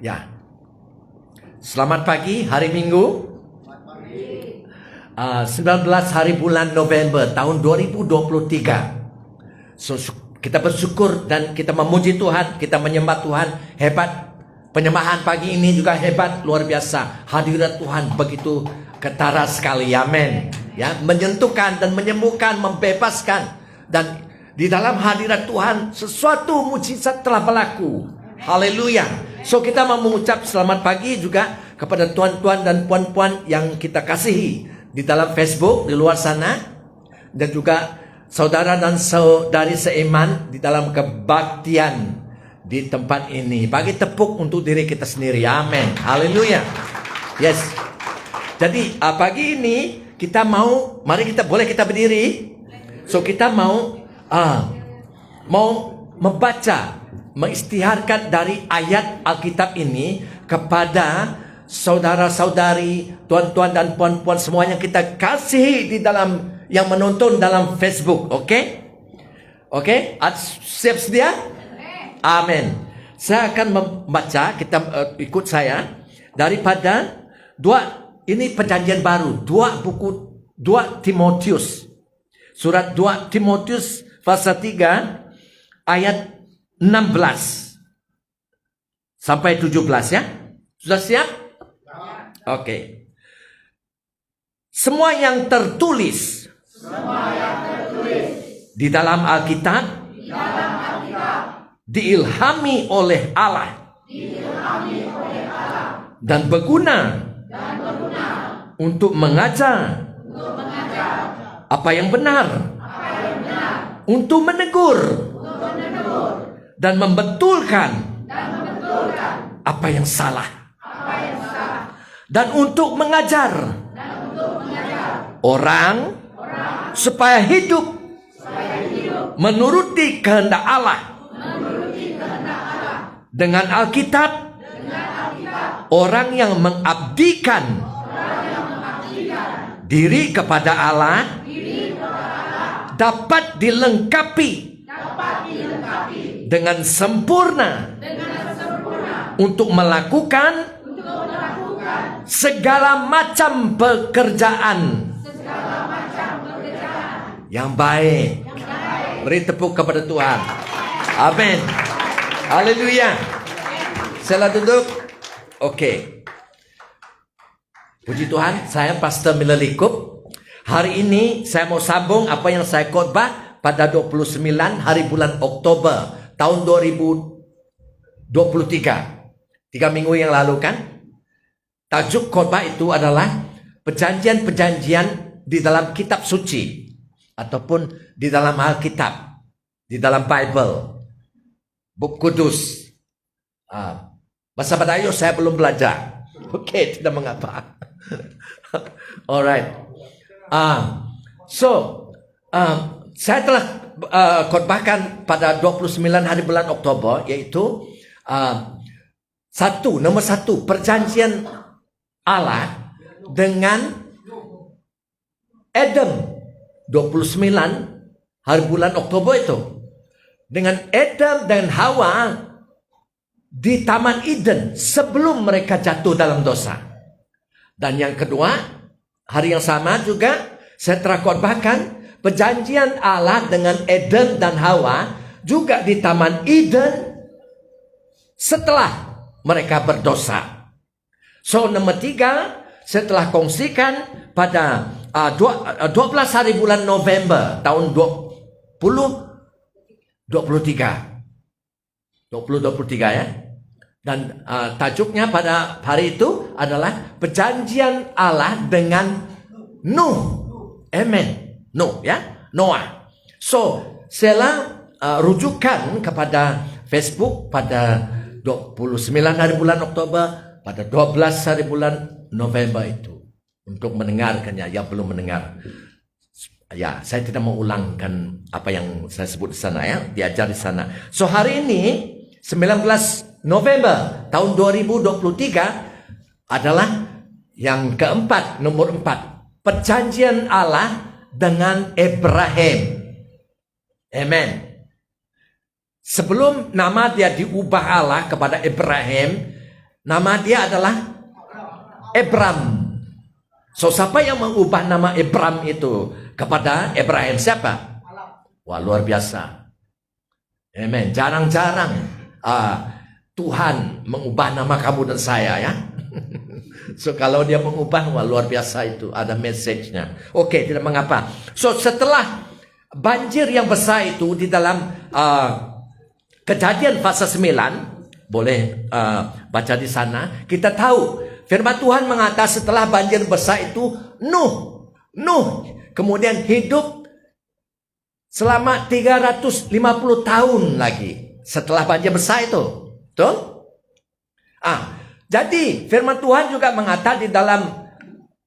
Ya. Selamat pagi, hari Minggu. 19 hari bulan November tahun 2023. So, kita bersyukur dan kita memuji Tuhan, kita menyembah Tuhan. Hebat. Penyembahan pagi ini juga hebat, luar biasa. Hadirat Tuhan begitu ketara sekali. Amin. Ya, menyentuhkan dan menyembuhkan, membebaskan. Dan di dalam hadirat Tuhan sesuatu mujizat telah berlaku. Haleluya. So kita mau mengucap selamat pagi juga kepada tuan-tuan dan puan-puan yang kita kasihi di dalam Facebook, di luar sana, dan juga saudara dan saudari seiman di dalam kebaktian di tempat ini. Bagi tepuk untuk diri kita sendiri. Amin. Haleluya. Yes. Jadi pagi ini kita mau, mari kita boleh kita berdiri. So kita mau membaca, mengistiharkan dari ayat Alkitab ini kepada saudara-saudari, tuan-tuan dan puan-puan semua yang kita kasihi di dalam, yang menonton dalam Facebook. Oke? Oke? Siap sedia? Amin. Saya akan membaca, kita ikut saya daripada ini perjanjian baru, buku 2 Timotius. Surat 2 Timotius pasal 3 ayat 16 sampai 17 ya. Sudah siap? Oke. Semua yang tertulis di dalam Alkitab diilhami oleh Allah dan berguna untuk mengajar apa yang benar, untuk menegur dan membetulkan apa yang salah, dan untuk mengajar orang supaya hidup menuruti kehendak Allah. Dengan Alkitab, orang yang mengabdikan diri kepada Allah dapat dilengkapi dengan sempurna untuk melakukan segala macam pekerjaan yang baik. Beri tepuk kepada Tuhan. Amin. Haleluya. Sila duduk. Oke. Puji Tuhan, saya Pastor Miller Likup. Hari ini saya mau sambung apa yang saya khotbah pada 29 hari bulan Oktober tahun 2023. 3 minggu yang lalu kan. Tajuk khotbah itu adalah perjanjian-perjanjian di dalam kitab suci ataupun di dalam Alkitab, di dalam Bible, buku kudus. Bahasa Melayu saya belum belajar. Oke, tidak mengapa. Alright. Saya telah khotbahkan pada 29 hari bulan Oktober, yaitu nomor satu, perjanjian Allah dengan Adam. 29 hari bulan Oktober itu dengan Adam dan Hawa di Taman Eden sebelum mereka jatuh dalam dosa. Dan yang kedua, hari yang sama juga saya telah khotbahkan perjanjian Allah dengan Adam dan Hawa juga di Taman Eden setelah mereka berdosa. So nomor 3, saya telah kongsikan pada 12 hari bulan November tahun 2023 ya. Dan tajuknya pada hari itu adalah perjanjian Allah dengan Nuh. Amen. Nuh ya, Noah. So, saya rujukan kepada Facebook pada 29 hari bulan Oktober, pada 12 hari bulan November itu. Untuk mendengarkannya yang belum mendengar. Ya, saya tidak mau ulangkan apa yang saya sebut di sana ya, diajar di sana. So hari ini 19 November tahun 2023 adalah yang keempat, nomor 4, perjanjian Allah dengan Abraham. Amen. Sebelum nama dia diubah Allah kepada Abraham, Nama dia adalah Abram. So siapa yang mengubah nama Abram itu kepada Abraham? Siapa? Wah, luar biasa. Amen. Jarang-jarang Tuhan mengubah nama kamu dan saya ya. So kalau dia mengubah, wah luar biasa itu. Ada message-nya. Oke, tidak mengapa. So setelah banjir yang besar itu di dalam Kejadian pasal 9, boleh baca di sana. Kita tahu firman Tuhan mengatakan setelah banjir besar itu Nuh kemudian hidup selama 350 tahun lagi setelah banjir besar itu. Betul? Jadi firman Tuhan juga mengatakan di dalam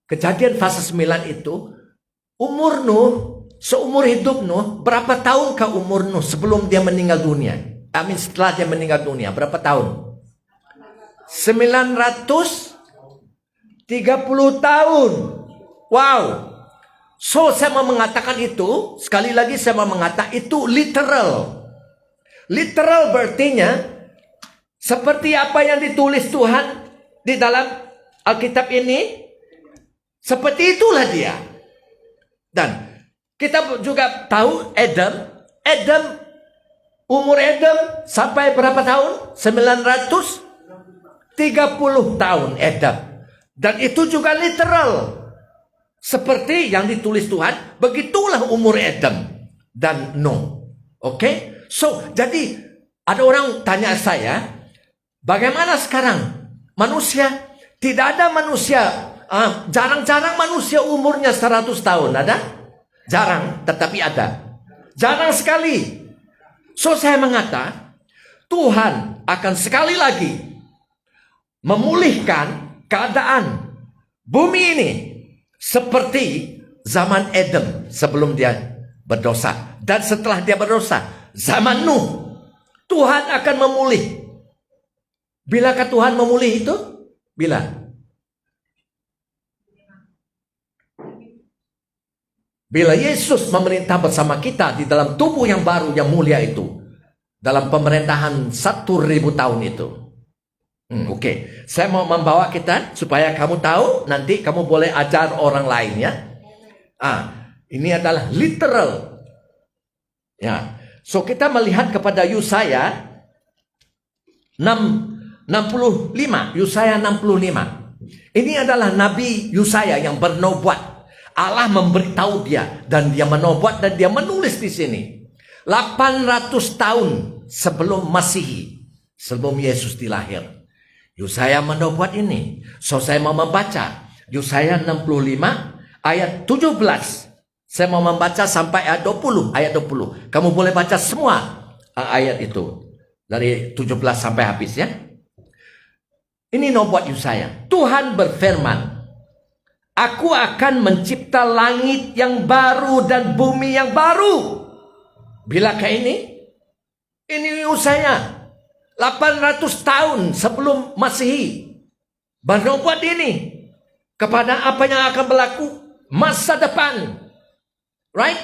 Kejadian pasal 9 itu, umur Nuh, seumur hidup Nuh, berapa tahun kah umur Nuh sebelum dia meninggal dunia? Setelah dia meninggal dunia, berapa tahun? 930 tahun. Wow. So saya mau mengatakan itu, sekali lagi saya mau mengatakan itu literal. Literal berartinya seperti apa yang ditulis Tuhan di dalam Alkitab ini, seperti itulah dia. Dan kita juga tahu umur Adam sampai berapa tahun? 930 tahun Adam. Dan itu juga literal. Seperti yang ditulis Tuhan, begitulah umur Adam dan Nuh. Oke? So, jadi ada orang tanya saya, bagaimana sekarang manusia? Tidak ada manusia, jarang-jarang manusia umurnya 100 tahun. Ada? Jarang, tetapi ada. Jarang sekali. So saya mengatakan Tuhan akan sekali lagi memulihkan keadaan bumi ini seperti zaman Adam sebelum dia berdosa. Dan setelah dia berdosa, zaman Nuh, Tuhan akan memulih. Bilakah Tuhan memulih itu? Bila Yesus memerintah bersama kita di dalam tubuh yang baru yang mulia itu, dalam pemerintahan 1000 tahun itu. Oke. Saya mau membawa kita supaya kamu tahu, nanti kamu boleh ajar orang lain ya. Ini adalah literal. Ya. So kita melihat kepada Yesaya 65. Yesaya 65. Ini adalah Nabi Yesaya yang bernubuat. Allah memberitahu dia dan dia menubuat dan dia menulis di sini 800 tahun sebelum Masehi, sebelum Yesus dilahir. Yesaya menubuat ini. So saya mau membaca Yesaya 65 ayat 17. Saya mau membaca sampai ayat 20, Kamu boleh baca semua ayat itu dari 17 sampai habis ya. Ini nubuat Yesaya. Tuhan berfirman, Aku akan mencipta langit yang baru dan bumi yang baru. Bilakah ini? Ini Yesaya 800 tahun sebelum Masehi bernubuat ini kepada apa yang akan berlaku masa depan. Right?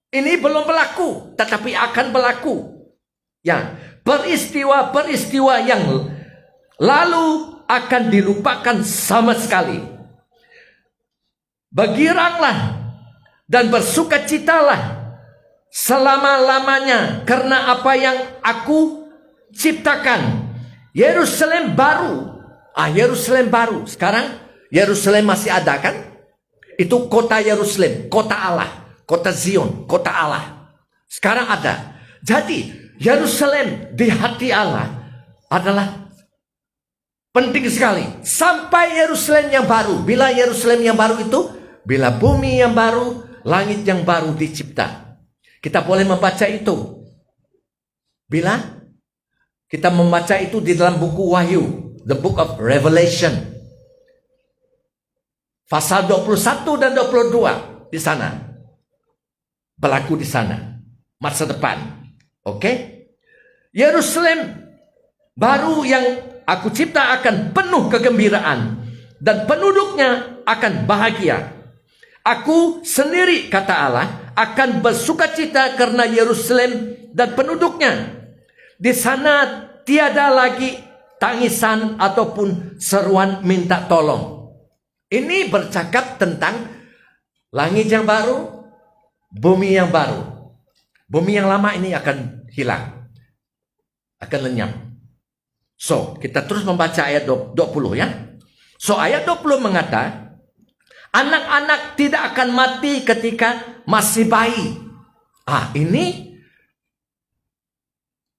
Ini belum berlaku, tetapi akan berlaku. Ya, peristiwa-peristiwa yang lalu akan dilupakan sama sekali. Bergiranglah dan bersukacitalah selama-lamanya karena apa yang aku ciptakan. Yerusalem baru. Yerusalem baru. Sekarang Yerusalem masih ada kan? Itu kota Yerusalem, kota Allah, kota Zion, kota Allah. Sekarang ada. Jadi Yerusalem di hati Allah adalah penting sekali. Sampai Yerusalem yang baru. Bila Yerusalem yang baru itu, bila bumi yang baru, langit yang baru dicipta. Kita boleh membaca itu. Bila kita membaca itu di dalam buku Wahyu, the book of Revelation. Pasal 21 dan 22 di sana. Berlaku di sana. Masa depan. Oke? Yerusalem baru yang aku cipta akan penuh kegembiraan dan penduduknya akan bahagia. Aku sendiri, kata Allah, akan bersukacita karena Yerusalem dan penduduknya. Di sana tiada lagi tangisan ataupun seruan minta tolong. Ini bercakap tentang langit yang baru, bumi yang baru. Bumi yang lama ini akan hilang, akan lenyap. So, kita terus membaca ayat 20 ya. So, ayat 20 mengatakan, anak-anak tidak akan mati ketika masih bayi. Ini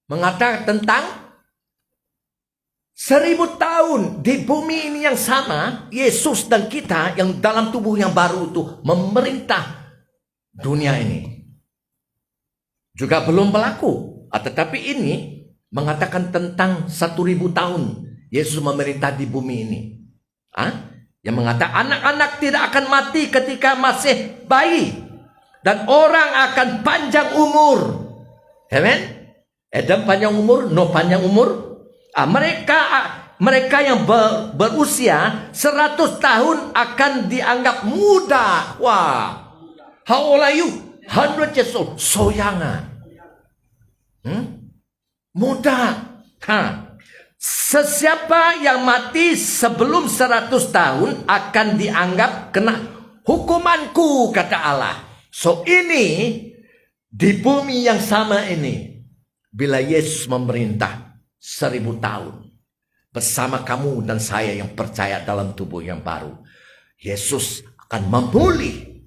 mengatakan tentang 1000 tahun di bumi ini yang sama, Yesus dan kita yang dalam tubuh yang baru itu memerintah dunia ini. Juga belum berlaku. Tetapi ini mengatakan tentang 1000 tahun Yesus memerintah di bumi ini. Yang mengatakan anak-anak tidak akan mati ketika masih bayi. Dan orang akan panjang umur. Amen. Adam panjang umur, Nuh panjang umur. Mereka yang berusia 100 tahun akan dianggap muda. Wah. How old are you? 100 years old. So young. Muda. Sesiapa yang mati sebelum 100 tahun akan dianggap kena hukumanku, kata Allah. So ini di bumi yang sama ini, bila Yesus memerintah 1000 tahun bersama kamu dan saya yang percaya dalam tubuh yang baru, Yesus akan memulih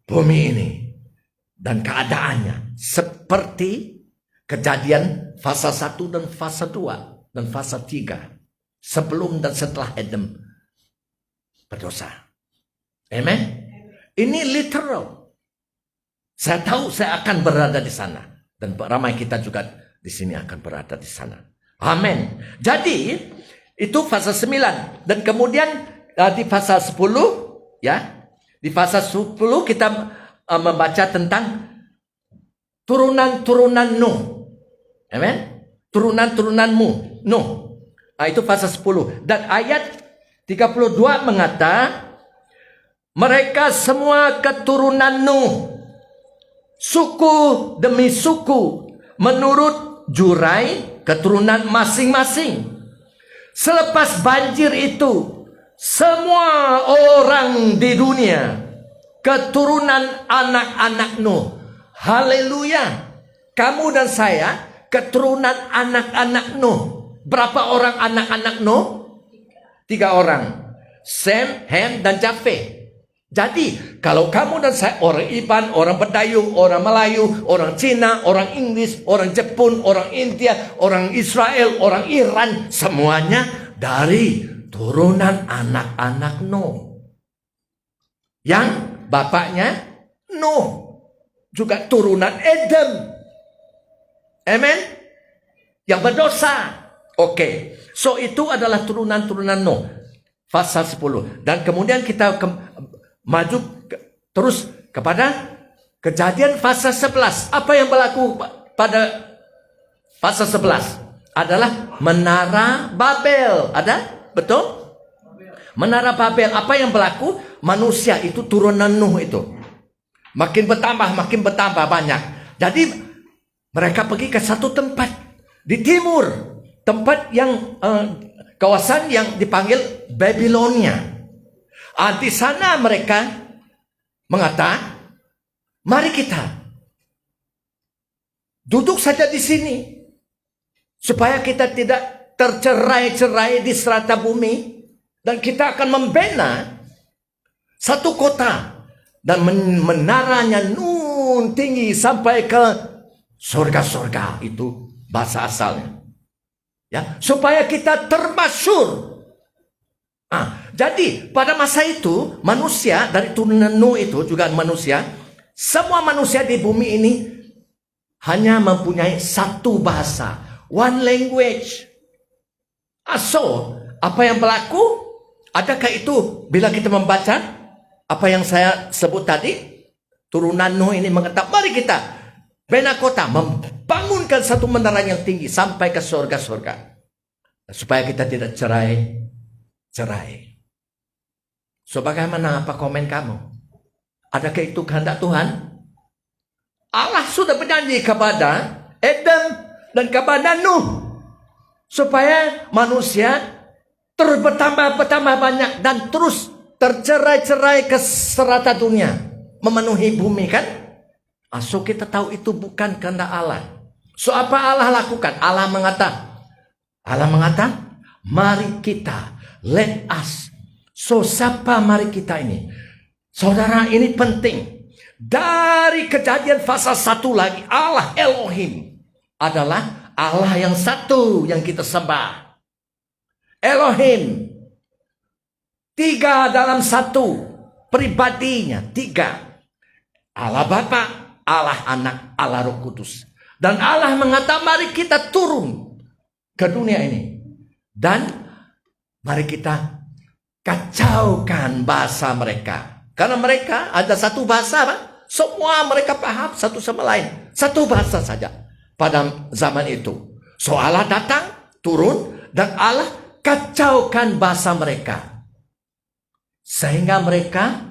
bumi ini dan keadaannya seperti Kejadian fase 1 dan fase 2 dan fase 3 sebelum dan setelah Adam berdosa. Amen. Ini literal. Saya tahu saya akan berada di sana dan ramai kita juga di sini akan berada di sana. Amin. Jadi itu fase 9 dan kemudian di fase 10 ya. Di fase 10 kita membaca tentang turunan-turunan Nuh. Amen. Turunan-turunanmu Nuh. Itu fase 10. Dan ayat 32 mengatakan mereka semua keturunan Nuh, suku demi suku, menurut jurai keturunan masing-masing. Selepas banjir itu, semua orang di dunia keturunan anak-anak Nuh. Haleluya. Kamu dan saya keturunan anak-anak Nuh. Berapa orang anak-anak Nuh? 3 orang. Sem, Ham, dan Jafet. Jadi, kalau kamu dan saya orang Iban, orang Betayu, orang Melayu, orang Cina, orang Inggris, orang Jepun, orang India, orang Israel, orang Iran, semuanya dari turunan anak-anak Nuh. Yang bapaknya Nuh. Juga turunan Adam. Amen. Yang berdosa. Oke. So itu adalah turunan-turunan Nuh. Fase 10. Dan kemudian kita maju terus kepada Kejadian fase 11. Apa yang berlaku pada fase 11? Adalah Menara Babel. Ada? Betul? Menara Babel. Apa yang berlaku? Manusia itu turunan Nuh itu. Makin bertambah banyak. Jadi mereka pergi ke satu tempat di timur. Tempat yang kawasan yang dipanggil Babilonia. Di sana mereka mengatakan, mari kita duduk saja di sini. Supaya kita tidak tercerai-cerai di serata bumi. Dan kita akan membina satu kota. Dan menaranya nun tinggi sampai ke surga-surga. Itu bahasa asalnya. Ya, supaya kita termasyhur. Jadi pada masa itu manusia dari turunan Nuh itu juga manusia. Semua manusia di bumi ini hanya mempunyai satu bahasa. One language. So, apa yang berlaku? Adakah itu bila kita membaca apa yang saya sebut tadi? Turunan Nuh ini mengatakan, mari kita bina kota, membangunkan satu menara yang tinggi sampai ke surga-surga. Supaya kita tidak cerai. So bagaimana apa komen kamu? Adakah itu kehendak Tuhan? Allah sudah berjanji kepada Adam dan kepada Nuh. Supaya manusia terus bertambah banyak dan terus tercerai-cerai ke serata dunia, memenuhi bumi kan? So kita tahu itu bukan kehendak Allah. So apa Allah lakukan? Allah mengata, mari kita, let us. So siapa mari kita ini? Saudara, ini penting. Dari Kejadian pasal 1 lagi, Allah Elohim adalah Allah yang satu yang kita sembah. Elohim, 3 dalam 1, pribadinya 3. Allah Bapa, Allah Anak, Allah Roh Kudus. Dan Allah mengatakan mari kita turun ke dunia ini. Dan mari kita kacaukan bahasa mereka. Karena mereka ada satu bahasa, Pak. Semua mereka paham satu sama lain. Satu bahasa saja pada zaman itu. So Allah datang, turun, dan Allah kacaukan bahasa mereka. Sehingga mereka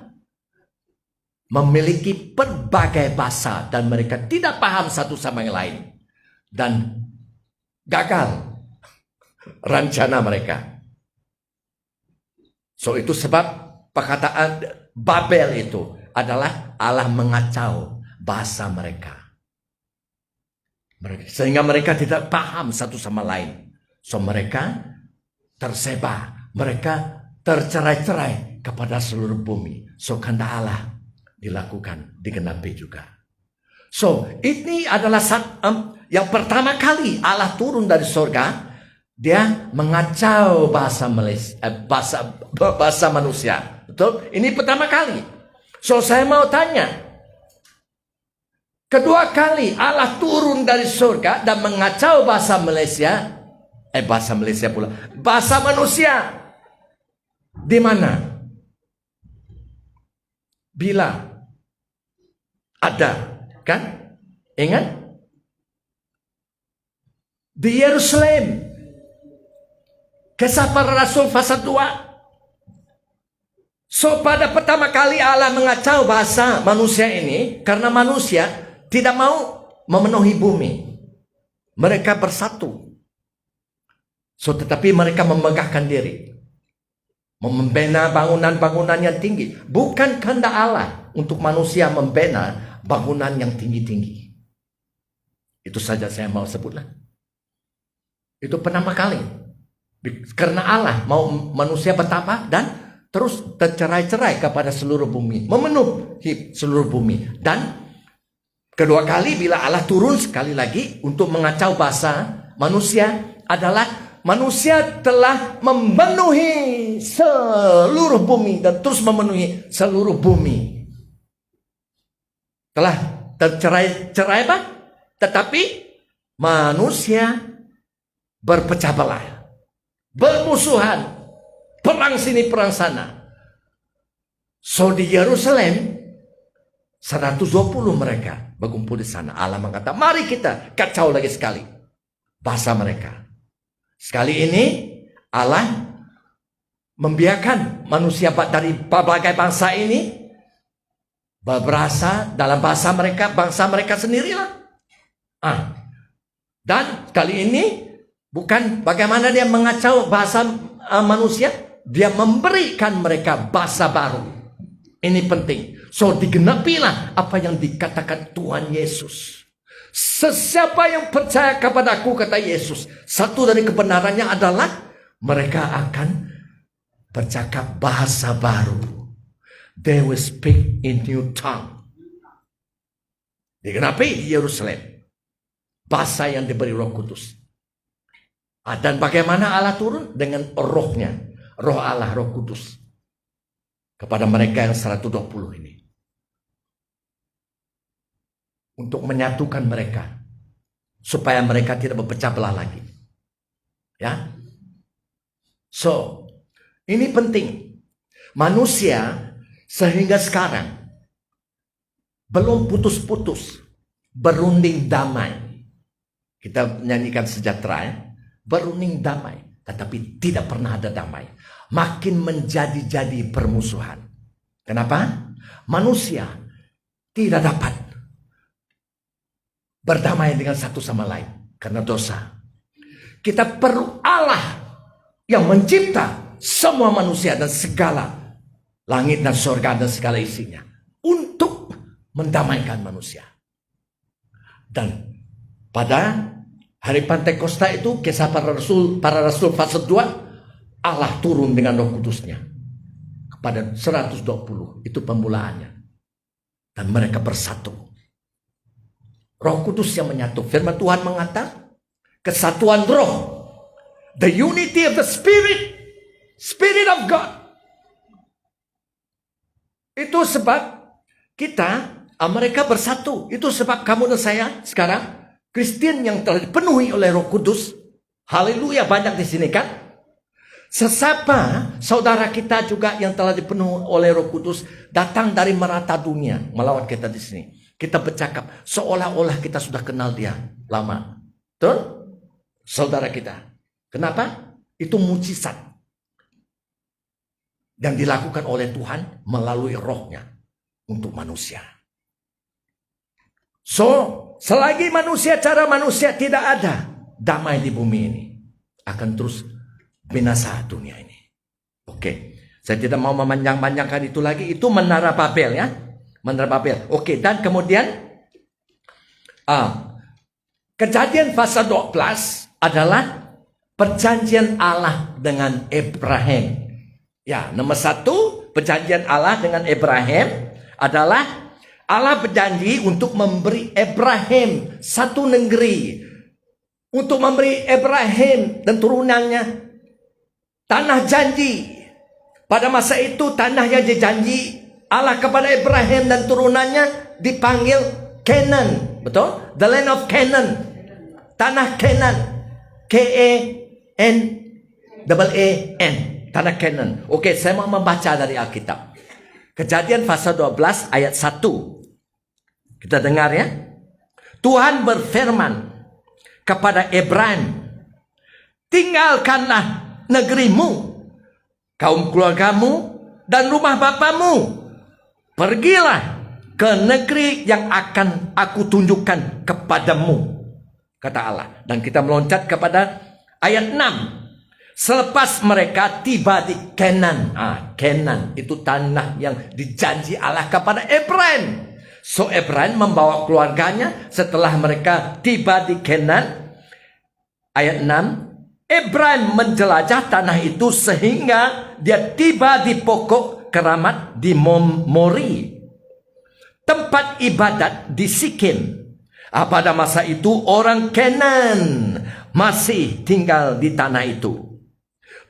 memiliki berbagai bahasa dan mereka tidak paham satu sama yang lain. Dan gagal rencana mereka. So itu sebab perkataan Babel itu adalah Allah mengacau bahasa mereka. Sehingga mereka tidak paham satu sama lain. So mereka tersebar, mereka tercerai-cerai kepada seluruh bumi. So kehendak Allah dilakukan, digenapi juga. So ini adalah yang pertama kali Allah turun dari surga. Dia mengacau bahasa manusia. Betul? Ini pertama kali. So saya mau tanya. Kedua kali Allah turun dari surga dan mengacau bahasa manusia. Di mana? Bila ada, kan? Ingat? Di Yerusalem. Kisah para Rasul pasal 2. So pada pertama kali Allah mengacau bahasa manusia ini karena manusia tidak mau memenuhi bumi. Mereka bersatu. So tetapi mereka memegahkan diri. Membina bangunan-bangunan yang tinggi. Bukan kehendak Allah untuk manusia membina bangunan yang tinggi-tinggi. Itu saja saya mau sebutlah. Itu pertama kali. Karena Allah mau manusia betapa dan terus tercerai-cerai kepada seluruh bumi. Memenuhi seluruh bumi. Dan kedua kali bila Allah turun sekali lagi untuk mengacau bahasa manusia adalah manusia telah memenuhi seluruh bumi dan terus memenuhi seluruh bumi. Telah tercerai-cerai Pak. Tetapi manusia berpecah belah. Bermusuhan, perang sini perang sana. So di Yerusalem 120 mereka berkumpul di sana. Allah mengatakan, mari kita kacau lagi sekali bahasa mereka. Sekali ini Allah membiarkan manusia dari berbagai bangsa ini berberasa dalam bahasa mereka, bangsa mereka sendirilah. Dan kali ini bukan bagaimana dia mengacau bahasa manusia. Dia memberikan mereka bahasa baru. Ini penting. So digenapilah apa yang dikatakan Tuhan Yesus. Sesiapa yang percaya kepadaku, kata Yesus, satu dari kebenarannya adalah mereka akan bercakap bahasa baru. They will speak in new tongue. Digenapi di Yerusalem. Bahasa yang diberi Roh Kudus. Dan bagaimana Allah turun? Dengan rohnya. Roh Allah, Roh Kudus. Kepada mereka yang 120 ini. Untuk menyatukan mereka. Supaya mereka tidak berpecah belah lagi. Ya. So, ini penting. Manusia sehingga sekarang belum putus-putus berunding damai. Kita nyanyikan sejahtera ya. Berunding damai, tetapi tidak pernah ada damai. Makin menjadi-jadi permusuhan. Kenapa? Manusia tidak dapat berdamai dengan satu sama lain karena dosa. Kita perlu Allah yang mencipta semua manusia dan segala langit dan surga dan segala isinya untuk mendamaikan manusia. Dan pada hari Pantekosta itu, kisah para rasul fase 2, Allah turun dengan Roh Kudusnya kepada 120. Itu pemulaannya. Dan mereka bersatu. Roh Kudus yang menyatu. Firman Tuhan mengatakan kesatuan roh. The unity of the Spirit. Spirit of God. Itu sebab mereka bersatu. Itu sebab kamu dan saya sekarang Kristen yang telah dipenuhi oleh Roh Kudus. Haleluya, banyak di sini kan? Sesama saudara kita juga yang telah dipenuhi oleh Roh Kudus datang dari merata dunia melawat kita di sini. Kita bercakap seolah-olah kita sudah kenal dia lama. Betul? Saudara kita. Kenapa? Itu mujizat yang dilakukan oleh Tuhan melalui rohnya untuk manusia. So, selagi cara manusia tidak ada, damai di bumi ini akan terus binasa dunia ini. Oke, saya tidak mau memanjang-panjangkan itu lagi. Itu Menara Babel ya, Menara Babel. Oke, dan kemudian Kejadian pasal 12 adalah perjanjian Allah dengan Abraham. Ya, nomor 1, perjanjian Allah dengan Abraham adalah Allah berjanji untuk memberi Abraham satu negeri. Untuk memberi Abraham dan turunannya tanah janji. Pada masa itu tanah yang dijanji Allah kepada Abraham dan turunannya dipanggil Canaan. Betul? The land of Canaan. Tanah Canaan. K-A-N-A-A-N. Tanah Canaan. Oke, saya mau membaca dari Alkitab. Kejadian pasal 12 ayat 1. Kita dengar ya. Tuhan berfirman kepada Abraham, tinggalkanlah negerimu, kaum keluargamu, dan rumah bapamu. Pergilah ke negeri yang akan aku tunjukkan kepadamu, kata Allah. Dan kita meloncat kepada ayat 6. Selepas mereka tiba di Canaan. Canaan itu tanah yang dijanji Allah kepada Abraham. So Abraham membawa keluarganya setelah mereka tiba di Canaan. Ayat 6. Abraham menjelajah tanah itu sehingga dia tiba di pokok keramat di Mori, tempat ibadat di Sikem. Pada masa itu orang Canaan masih tinggal di tanah itu.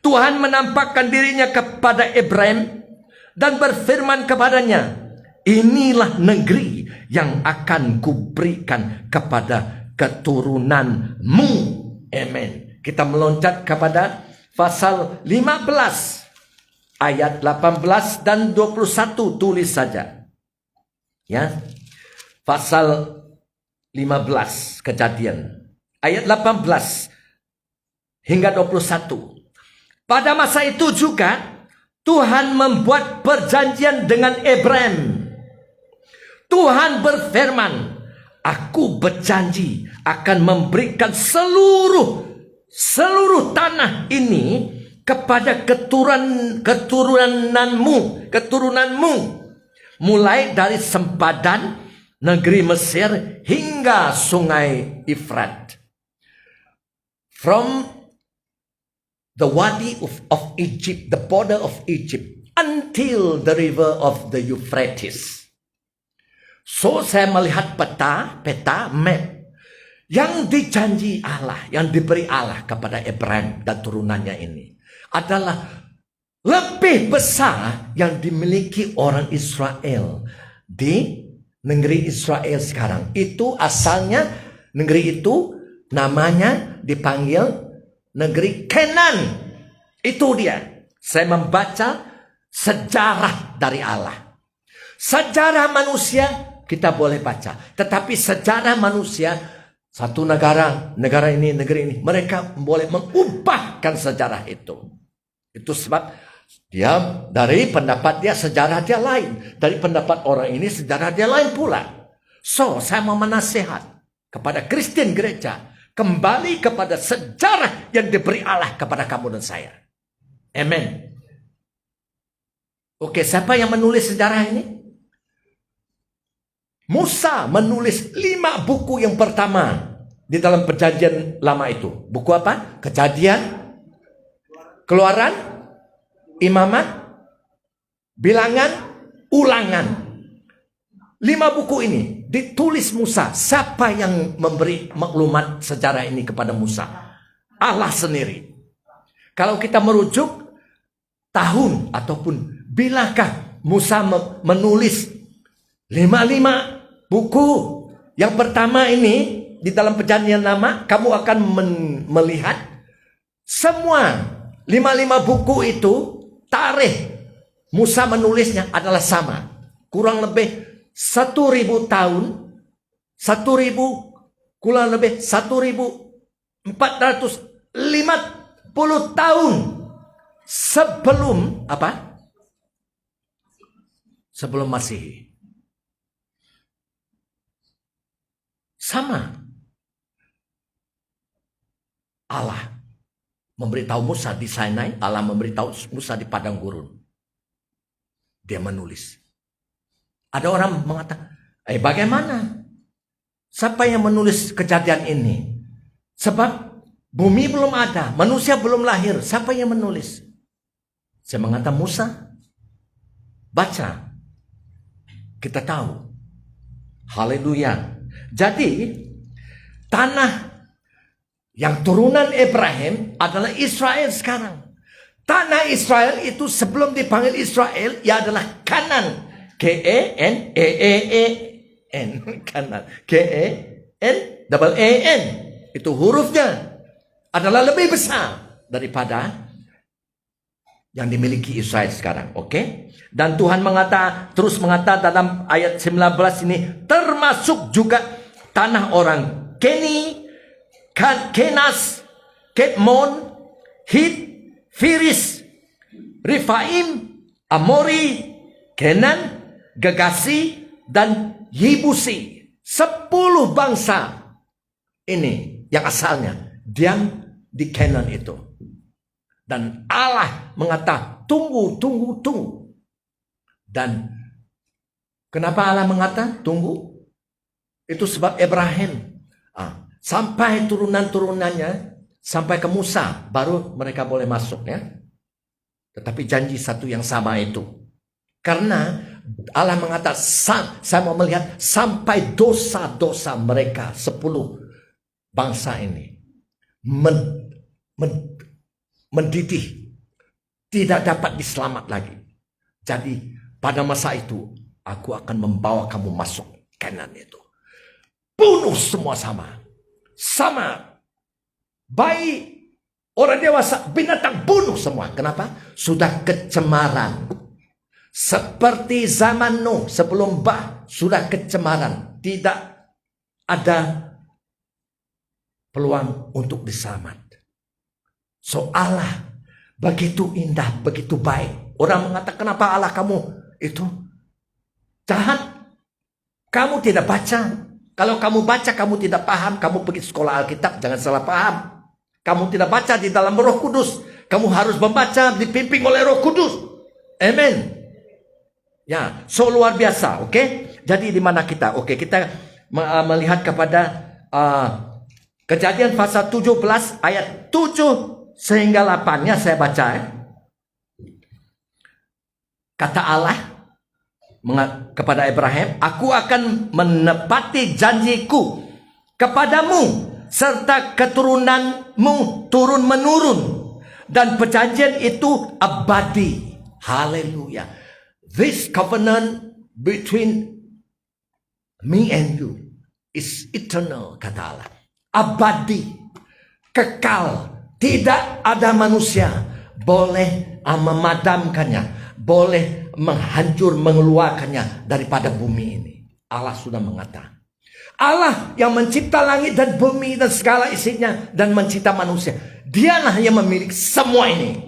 Tuhan menampakkan dirinya kepada Abraham dan berfirman kepadanya, inilah negeri yang akan kuberikan kepada keturunanmu. Amen. Kita meloncat kepada pasal 15 ayat 18 dan 21, tulis saja. Ya. Pasal 15 Kejadian ayat 18 hingga 21. Pada masa itu juga Tuhan membuat perjanjian dengan Abraham. Tuhan berfirman, aku berjanji akan memberikan seluruh tanah ini kepada keturunanmu, mulai dari sempadan negeri Mesir hingga sungai Efrat. From the wadi of Egypt, the border of Egypt, until the river of the Euphrates. So saya melihat peta map yang dijanji Allah, yang diberi Allah kepada Abraham dan turunannya ini adalah lebih besar yang dimiliki orang Israel di negeri Israel sekarang. Itu asalnya negeri itu namanya dipanggil negeri Canaan. Itu dia. Saya membaca sejarah dari Allah. Sejarah manusia kita boleh baca, tetapi sejarah manusia, satu negara ini, negeri ini, mereka boleh mengubahkan sejarah itu. Itu sebab dia dari pendapat dia sejarah dia lain, dari pendapat orang ini sejarah dia lain pula. So saya mau menasihat kepada Kristen gereja, kembali kepada sejarah yang diberi Allah kepada kamu dan saya. Amen. Oke, siapa yang menulis sejarah ini? Musa menulis 5 buku yang pertama di dalam perjanjian lama itu. Buku apa? Kejadian, Keluaran, Imamat, Bilangan, Ulangan. 5 buku ini ditulis Musa. Siapa yang memberi maklumat sejarah ini kepada Musa? Allah sendiri. Kalau kita merujuk tahun ataupun bilakah Musa menulis 5 buku. Yang pertama ini di dalam perjanjian lama, kamu akan melihat semua 5 buku itu tarikh Musa menulisnya adalah sama. Kurang lebih 1.000 tahun, 1.450 tahun sebelum apa? Sebelum Masehi. Sama. Allah memberitahu Musa di Sinai, Allah memberitahu Musa di padang gurun. Dia menulis. Ada orang mengatakan, bagaimana? Siapa yang menulis kejadian ini? Sebab bumi belum ada, manusia belum lahir. Siapa yang menulis? Saya mengatakan Musa. Baca. Kita tahu. Haleluya. Jadi, tanah yang turunan Ibrahim adalah Israel sekarang. Tanah Israel itu sebelum dipanggil Israel, ia adalah Kanan. K-E-N-E-E-E-N. Kanan. K-E-N-E-E-N. Itu hurufnya adalah lebih besar daripada yang dimiliki Israel sekarang. Oke? Dan Tuhan terus mengata dalam ayat 19 ini, termasuk juga tanah orang Keni, Kenas, Ketmon, Hit, Firis, Rifaim, Amori, Kenan, Gegasi, dan Yebusi. 10 bangsa ini yang asalnya diam di Kenan itu. Dan Allah mengata, tunggu. Dan kenapa Allah mengata tunggu? Itu sebab Ibrahim sampai turunan-turunannya sampai ke Musa baru mereka boleh masuk ya. Tetapi janji satu yang sama itu. Karena Allah mengata, saya mau melihat sampai dosa-dosa mereka 10 bangsa ini mendidih, tidak dapat diselamat lagi. Jadi pada masa itu aku akan membawa kamu masuk Kanan itu. Bunuh semua sama. Bayi, orang dewasa, binatang, bunuh semua. Kenapa? Sudah kecemaran. Seperti zaman Nuh sebelum sudah kecemaran. Tidak ada peluang untuk diselamat. So Allah begitu indah, begitu baik. Orang mengatakan, kenapa Allah kamu itu jahat? Kamu tidak baca. Kalau kamu baca, kamu tidak paham. Kamu pergi sekolah Alkitab, jangan salah paham. Kamu tidak baca di dalam Roh Kudus. Kamu harus membaca dipimpin oleh Roh Kudus. Amen. Ya, so luar biasa, oke? Jadi di mana kita? Oke, kita melihat kepada Kejadian pasal 17 ayat 7 sehingga 8-nya saya baca ya. Kata Allah kepada Ibrahim, aku akan menepati janjiku kepadamu serta keturunanmu turun-menurun, dan perjanjian itu abadi. Haleluya. This covenant between me and you is eternal, kata Allah. Abadi, kekal, tidak ada manusia boleh memadamkannya, boleh mengeluarkannya daripada bumi ini. Allah sudah mengatakan. Allah yang mencipta langit dan bumi dan segala isinya dan mencipta manusia. Dialah yang memiliki semua ini.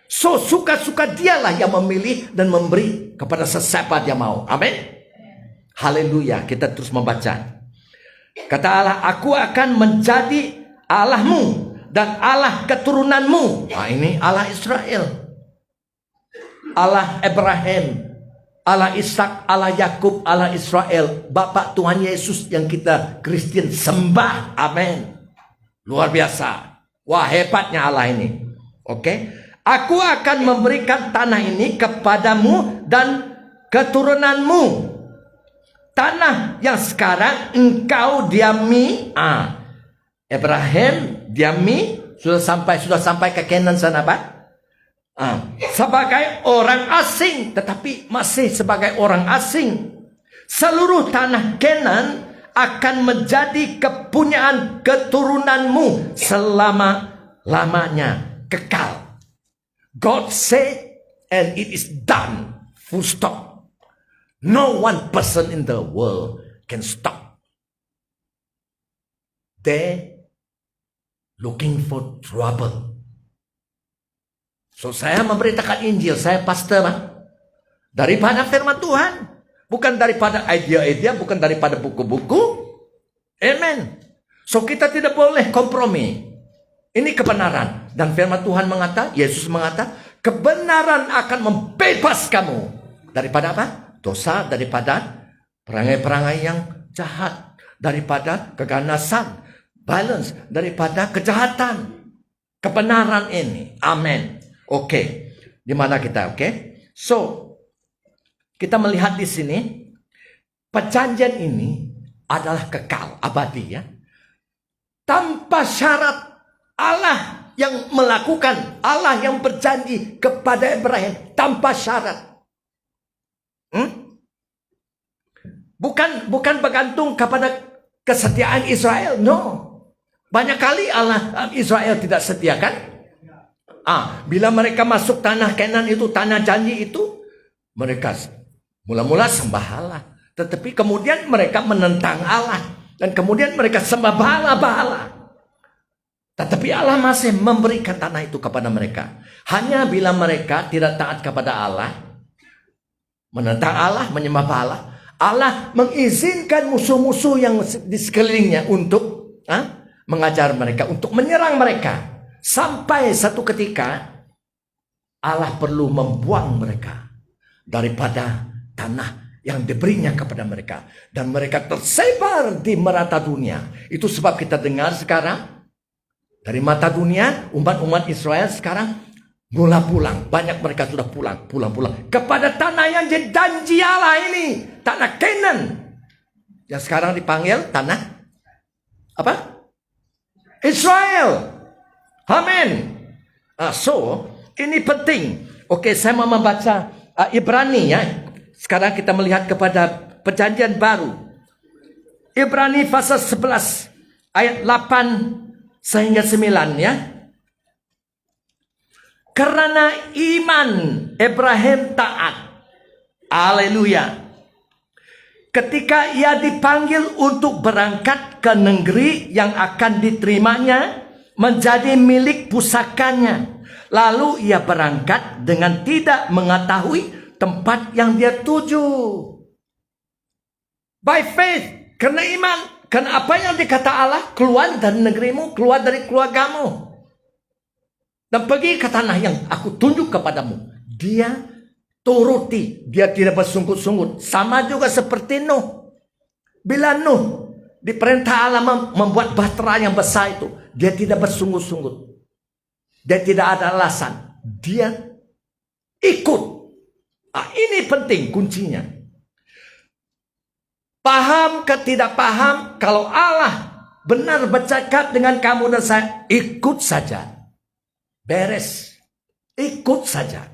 So suka-suka dialah yang memilih dan memberi kepada sesiapa dia mau. Amin. Haleluya. Kita terus membaca. Kata Allah, aku akan menjadi Allahmu dan Allah keturunanmu. Nah, ini Allah Israel, Allah Abraham, Allah Ishak, Allah Yakub, Allah Israel, Bapak Tuhan Yesus yang kita Kristen sembah. Amin. Luar biasa. Wah, hebatnya Allah ini. Oke. Aku akan memberikan tanah ini kepadamu dan keturunanmu. Tanah yang sekarang engkau diami. Abraham diami, sudah sampai ke Kenan sana, Pak. Sebagai orang asing, tetapi masih sebagai orang asing. Seluruh tanah Kenan akan menjadi kepunyaan keturunanmu selama-lamanya, kekal. God said, and it is done. Full stop. No one person in the world can stop. They looking for trouble. So saya memberitakan Injil, saya pastor, daripada firman Tuhan, bukan daripada idea-idea, bukan daripada buku-buku. Amen. So kita tidak boleh kompromi. Ini kebenaran. Dan firman Tuhan mengatakan, Yesus mengatakan, kebenaran akan membebas kamu daripada apa? Dosa, daripada perangai-perangai yang jahat, daripada keganasan, balance, daripada kejahatan. Kebenaran ini. Amin. Oke. Di mana kita? Oke. So, kita melihat di sini perjanjian ini adalah kekal, abadi ya. Tanpa syarat. Allah yang melakukan, Allah yang berjanji kepada Ibrahim tanpa syarat. Bukan bergantung kepada kesetiaan Israel. No. Banyak kali Allah Israel tidak setiakan. Bila mereka masuk tanah Kenan itu, tanah janji itu, mereka mula-mula sembah Allah. Tetapi kemudian mereka menentang Allah. Dan kemudian mereka sembah bala-bala. Tetapi Allah masih memberikan tanah itu kepada mereka. Hanya bila mereka tidak taat kepada Allah, menentang Allah, menyembah bala, Allah mengizinkan musuh-musuh yang di sekelilingnya untuk mengajar mereka, untuk menyerang mereka. Sampai satu ketika Allah perlu membuang mereka daripada tanah yang diberinya kepada mereka. Dan mereka tersebar di merata dunia. Itu sebab kita dengar sekarang dari mata dunia, umat-umat Israel sekarang mula pulang. Banyak mereka sudah pulang kepada tanah yang janji Allah ini, tanah Kenan. Yang sekarang dipanggil tanah apa? Israel. Amin. So, ini penting. Oke, saya mau membaca Ibrani ya. Sekarang kita melihat kepada perjanjian baru. Ibrani pasal 11 ayat 8 sehingga 9 ya. Karena iman Ibrahim taat. Haleluya. Ketika ia dipanggil untuk berangkat ke negeri yang akan diterimanya menjadi milik pusakanya. Lalu ia berangkat dengan tidak mengetahui tempat yang dia tuju. By faith, karena iman. Karena apa yang dikata Allah, keluar dari negerimu, keluar dari keluargamu. Dan pergi ke tanah yang aku tunjuk kepadamu. Dia turuti, dia tidak bersungut-sungut. Sama juga seperti Nuh. Bila Nuh diperintah Allah membuat bahtera yang besar itu, dia tidak bersungut-sungut. Dia tidak ada alasan. Dia ikut. Ini penting kuncinya. Paham ke tidak paham, kalau Allah benar bercakap dengan kamu dan saya, ikut saja. Beres. Ikut saja.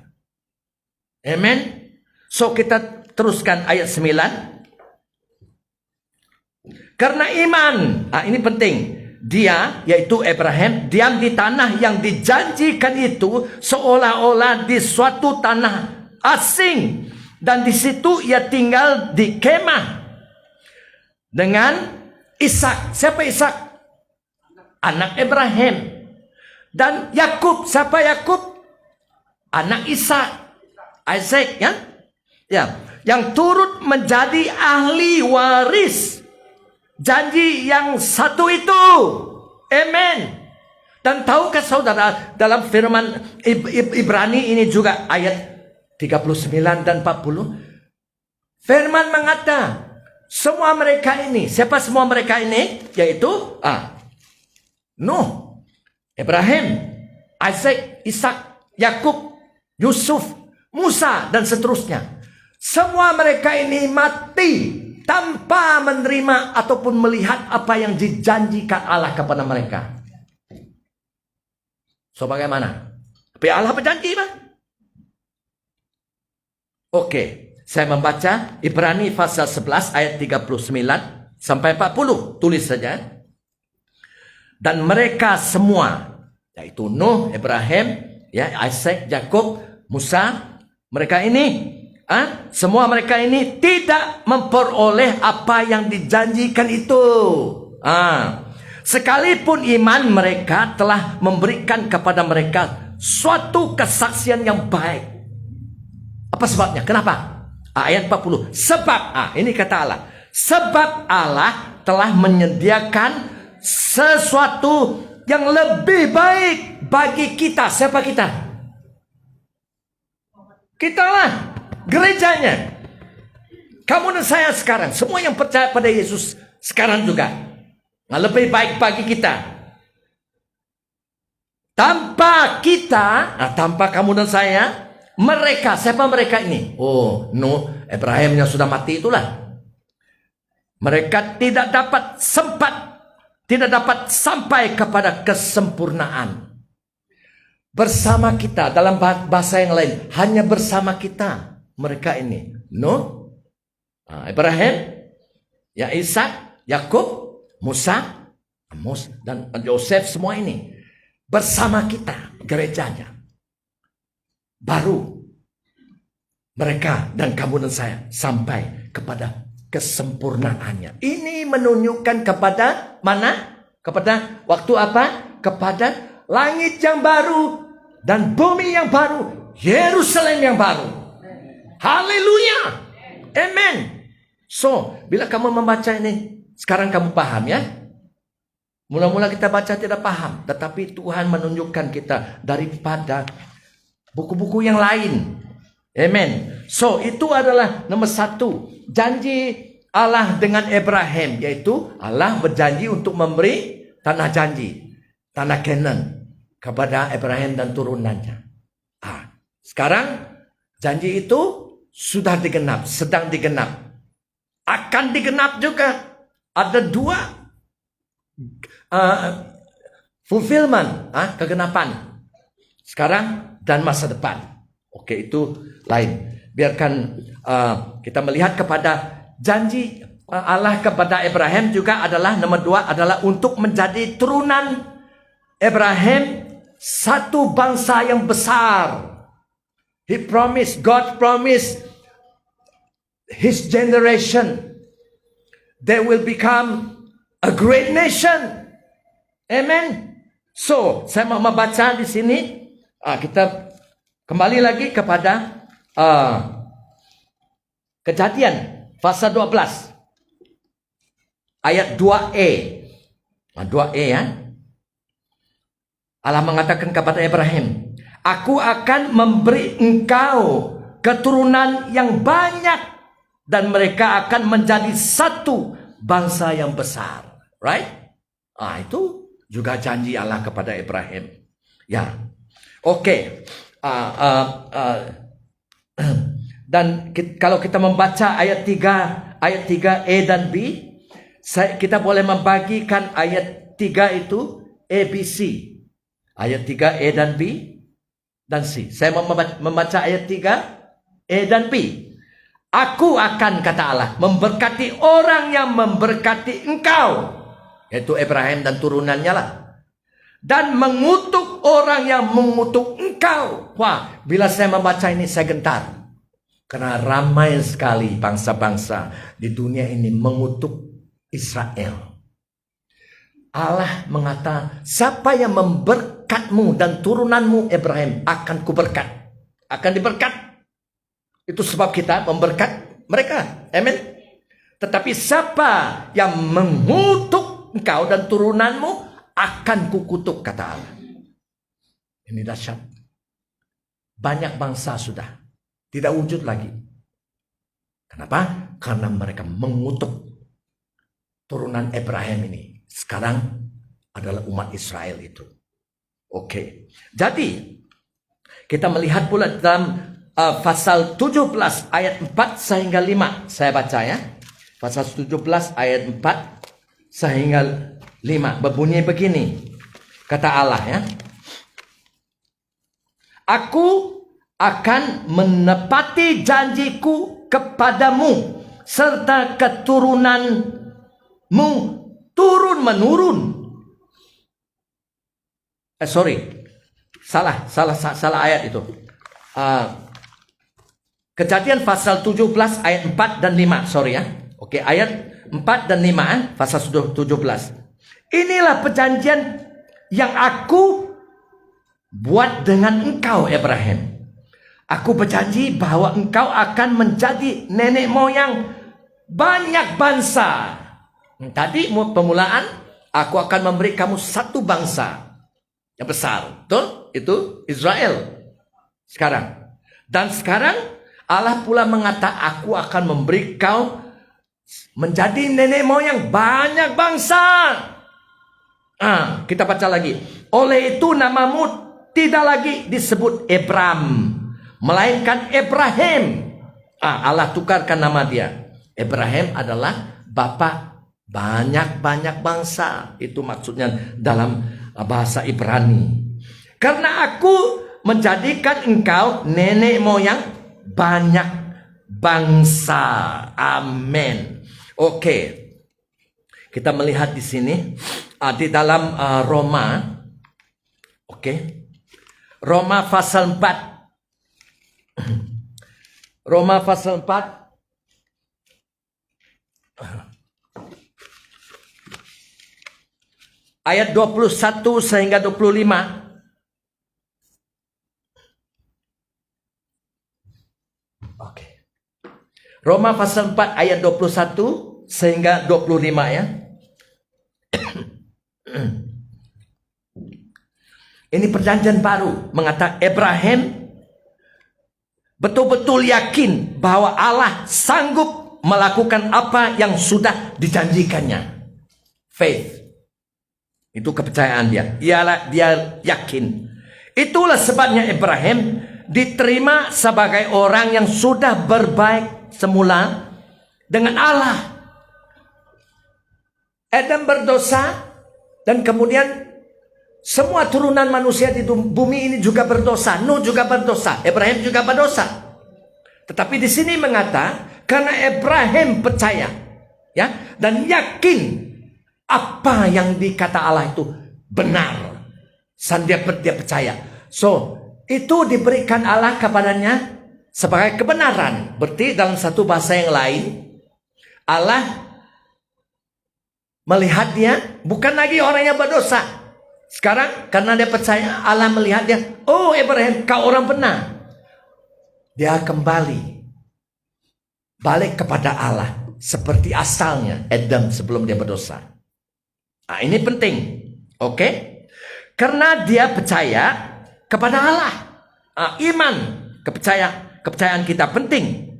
Amen. So kita teruskan ayat 9. Karena iman, ini penting. Dia, yaitu Abraham, diam di tanah yang dijanjikan itu seolah-olah di suatu tanah asing. Dan di situ ia tinggal di kemah. Dengan Ishak. Siapa Ishak? Anak Ibrahim. Dan Yakub. Siapa Yakub? Anak Ishak. Isaac ya. Yang turut menjadi ahli waris janji yang satu itu. Amen. Dan tahukah saudara, dalam firman Ibrani ini juga ayat 39 dan 40, firman mengata, semua mereka ini, siapa semua mereka ini? Yaitu Nuh, Ibrahim, Isaac, Ishak, Yakub, Yusuf, Musa, dan seterusnya. Semua mereka ini mati tanpa menerima ataupun melihat apa yang dijanjikan Allah kepada mereka. So bagaimana? Tapi Allah berjanji, Pak. Oke, saya membaca Ibrani pasal 11 ayat 39 sampai 40. Tulis saja. Dan mereka semua, yaitu Nuh, Ibrahim, Isaac, Yakub, Musa, mereka ini, semua mereka ini tidak memperoleh apa yang dijanjikan itu. Sekalipun iman mereka telah memberikan kepada mereka suatu kesaksian yang baik. Apa sebabnya? Kenapa? Ayat 40. Sebab, ini kata Allah. Sebab Allah telah menyediakan sesuatu yang lebih baik bagi kita. Siapa kita? Kita lah, gerejanya. Kamu dan saya sekarang, semua yang percaya pada Yesus sekarang juga. Lebih baik bagi kita. Tanpa kita, tanpa kamu dan saya, mereka, siapa mereka ini? Oh, Nuh, Ibrahim yang sudah mati itulah. Mereka tidak dapat sampai kepada kesempurnaan. Bersama kita, dalam bahasa yang lain, hanya bersama kita. Mereka ini, Nuh, Ibrahim, Ishak, Yakub, Musa, Amos, dan Yosef, semua ini. Bersama kita, gerejanya. Baru mereka dan kamu dan saya sampai kepada kesempurnaannya. Ini menunjukkan kepada mana? Kepada waktu apa? Kepada langit yang baru dan bumi yang baru, Yerusalem yang baru. Haleluya. Amen. So, bila kamu membaca ini, sekarang kamu paham ya? Mula-mula kita baca tidak paham, tetapi Tuhan menunjukkan kita daripada buku-buku yang lain. Amen. So, itu adalah nomor satu. Janji Allah dengan Abraham, yaitu Allah berjanji untuk memberi tanah janji, tanah Canaan kepada Abraham dan turunannya. Sekarang janji itu sudah digenap, sedang digenap, akan digenap juga. Ada dua fulfillment, kegenapan sekarang dan masa depan. Oke, itu lain. Biarkan kita melihat kepada janji Allah kepada Abraham juga adalah nomor dua, adalah untuk menjadi turunan Abraham satu bangsa yang besar. God promised his generation, they will become a great nation. Amen. So, saya mau membaca di sini. Kita kembali lagi kepada Kejadian pasal 12 ayat 2e. 2e ya. Allah mengatakan kepada Abraham, aku akan memberi engkau keturunan yang banyak dan mereka akan menjadi satu bangsa yang besar. Right? Itu juga janji Allah kepada Abraham. Ya. Oke. Dan kalau kita membaca ayat 3E dan B, kita boleh membagikan ayat 3 itu ABC. Ayat 3E dan B dan C. Saya membaca ayat 3E dan B. Aku akan, kata Allah, memberkati orang yang memberkati engkau, yaitu Abraham dan turunannya lah. Dan mengutuk orang yang mengutuk engkau. Wah, bila saya membaca ini saya gentar. Karena ramai sekali bangsa-bangsa di dunia ini mengutuk Israel. Allah mengatakan, siapa yang memberkatmu dan turunanmu Abraham akan kuberkat. Akan diberkat. Itu sebab kita memberkat mereka. Amin. Tetapi siapa yang mengutuk engkau dan turunanmu akan kukutuk, kata Allah. Ini dahsyat. Banyak bangsa sudah tidak wujud lagi. Kenapa? Karena mereka mengutuk turunan Abraham ini. Sekarang adalah umat Israel itu. Oke. Jadi kita melihat pula dalam pasal 17 ayat 4 sehingga 5. Saya baca ya. Pasal 17 ayat 4 sehingga 5. Berbunyi begini. Kata Allah ya. Aku akan menepati janjiku kepadamu serta keturunanmu turun menurun. Salah ayat itu. Kejadian pasal 17 ayat 4 dan 5. Sorry ya. Oke, ayat 4 dan 5 pasal 17. Inilah perjanjian yang aku buat dengan engkau, Abraham. Aku berjanji bahwa engkau akan menjadi nenek moyang banyak bangsa. Tadi permulaan, aku akan memberi kamu satu bangsa yang besar. Betul? Itu Israel. Sekarang. Dan sekarang Allah pula mengatakan, aku akan memberi kau menjadi nenek moyang banyak bangsa. Kita baca lagi. Oleh itu namamu tidak lagi disebut Abram, melainkan Abraham. Allah tukarkan nama dia. Abraham adalah bapa banyak-banyak bangsa. Itu maksudnya dalam bahasa Ibrani. Karena aku menjadikan engkau nenek moyang banyak bangsa. Amin. Oke. Kita melihat di sini di dalam Roma. Oke. Roma pasal 4. Roma pasal 4 ayat 21 sehingga 25. Oke. Roma pasal 4 ayat 21 sehingga 25 ya. Ini perjanjian baru mengatakan Abraham betul-betul yakin bahwa Allah sanggup melakukan apa yang sudah dijanjikannya. Faith. Itu kepercayaan dia. Dia yakin. Itulah sebabnya Abraham diterima sebagai orang yang sudah berbaik semula dengan Allah. Adam berdosa dan kemudian semua turunan manusia di bumi ini juga berdosa. Nuh juga berdosa. Abraham juga berdosa. Tetapi di sini mengata karena Abraham percaya, ya, dan yakin apa yang dikata Allah itu benar. Dia percaya. So, itu diberikan Allah kepadanya sebagai kebenaran. Berarti dalam satu bahasa yang lain, Allah melihat dia bukan lagi orang yang berdosa. Sekarang karena dia percaya, Allah melihat dia, oh Abraham, kau orang benar. Dia kembali balik kepada Allah seperti asalnya Adam sebelum dia berdosa. Ini penting, oke? Karena dia percaya kepada Allah. Iman, kepercayaan kita penting.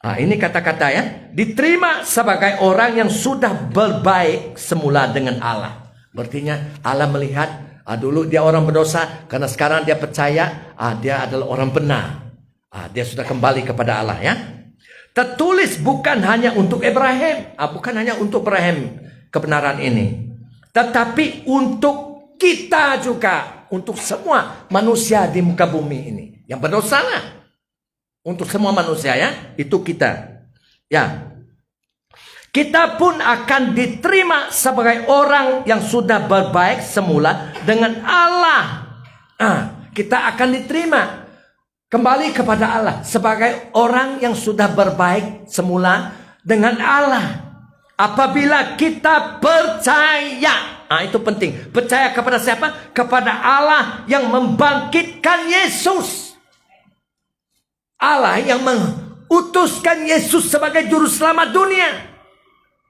Ini kata-kata ya, diterima sebagai orang yang sudah berbaik semula dengan Allah. Berartinya Allah melihat dulu dia orang berdosa, karena sekarang dia percaya dia adalah orang benar. Dia sudah kembali kepada Allah ya. Tertulis bukan hanya untuk Abraham, bukan hanya untuk Abraham kebenaran ini, tetapi untuk kita juga, untuk semua manusia di muka bumi ini yang berdosa lah. Untuk semua manusia ya, itu kita. Ya. Kita pun akan diterima sebagai orang yang sudah berbaik semula dengan Allah. Kita akan diterima kembali kepada Allah sebagai orang yang sudah berbaik semula dengan Allah. Apabila kita percaya, itu penting. Percaya kepada siapa? Kepada Allah yang membangkitkan Yesus. Allah yang utuskan Yesus sebagai juru selamat dunia.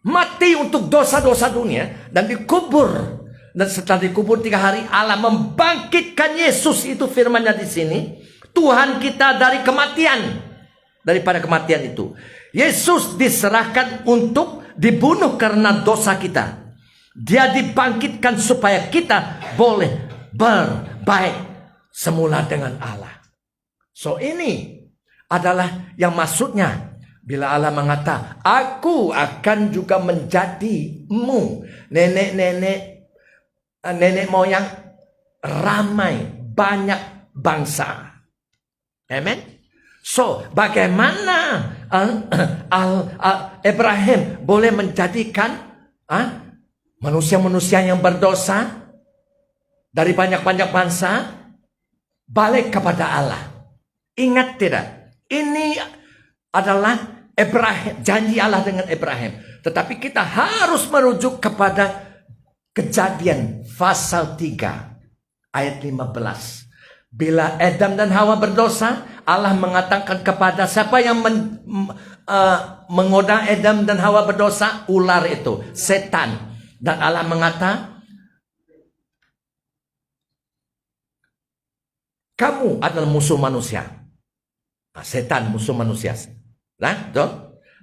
Mati untuk dosa-dosa dunia dan dikubur. Dan setelah dikubur 3 hari, Allah membangkitkan Yesus. Itu firman-Nya di sini. Tuhan kita dari kematian. Daripada kematian itu, Yesus diserahkan untuk dibunuh karena dosa kita. Dia dibangkitkan supaya kita boleh berbaik semula dengan Allah. So ini adalah yang maksudnya bila Allah mengata, aku akan juga menjadimu nenek moyang ramai banyak bangsa. Amen. So, bagaimana Abraham boleh menjadikan manusia-manusia yang berdosa dari banyak-banyak bangsa balik kepada Allah? Ingat tidak? Ini adalah janji Allah dengan Abraham. Tetapi kita harus merujuk kepada Kejadian pasal 3 ayat 15. Bila Adam dan Hawa berdosa, Allah mengatakan kepada siapa yang menggoda Adam dan Hawa berdosa? Ular itu, setan. Dan Allah mengata, kamu adalah musuh manusia. Setan musuh manusia. Nah,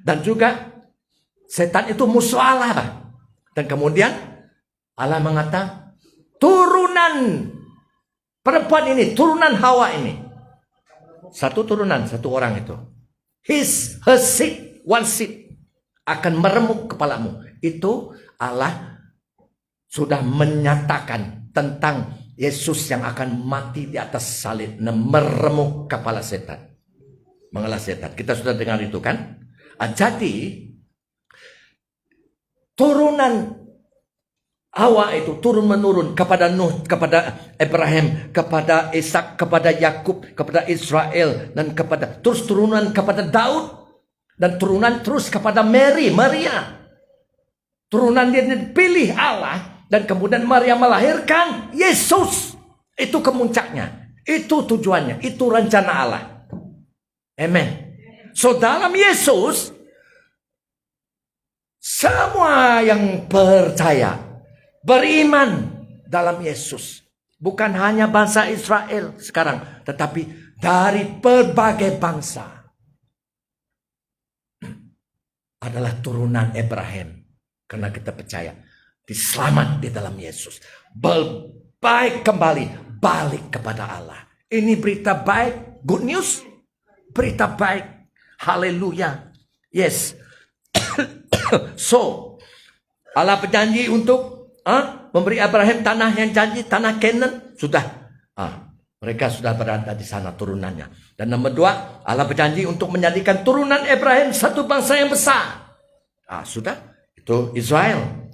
dan juga setan itu musuh Allah. Dan kemudian Allah mengata, turunan perempuan ini, turunan Hawa ini, satu turunan, satu orang itu, her seed, one seed, akan meremuk kepalamu. Itu Allah sudah menyatakan tentang Yesus yang akan mati di atas salib, meremuk kepala setan, mengalah setan. Kita sudah dengar itu kan? Jadi turunan Hawa itu turun menurun kepada Nuh, kepada Abraham, kepada Ishak, kepada Yakub, kepada Israel, dan kepada terus turunan kepada Daud, dan turunan terus kepada Maria. Turunan dia dipilih Allah, dan kemudian Maria melahirkan Yesus. Itu kemuncaknya, itu tujuannya, itu rencana Allah. Amen. So dalam Yesus, semua yang percaya, beriman dalam Yesus, bukan hanya bangsa Israel sekarang, tetapi dari berbagai bangsa, adalah turunan Abraham. Karena kita percaya diselamat di dalam Yesus, berbaik kembali, balik kepada Allah. Ini berita baik, good news, berita baik. Haleluya. Yes. So Allah berjanji untuk memberi Abraham tanah yang janji, tanah Canaan. Sudah. Mereka sudah berada di sana turunannya. Dan nomor 2, Allah berjanji untuk menjadikan turunan Abraham satu bangsa yang besar. Sudah. Itu Israel.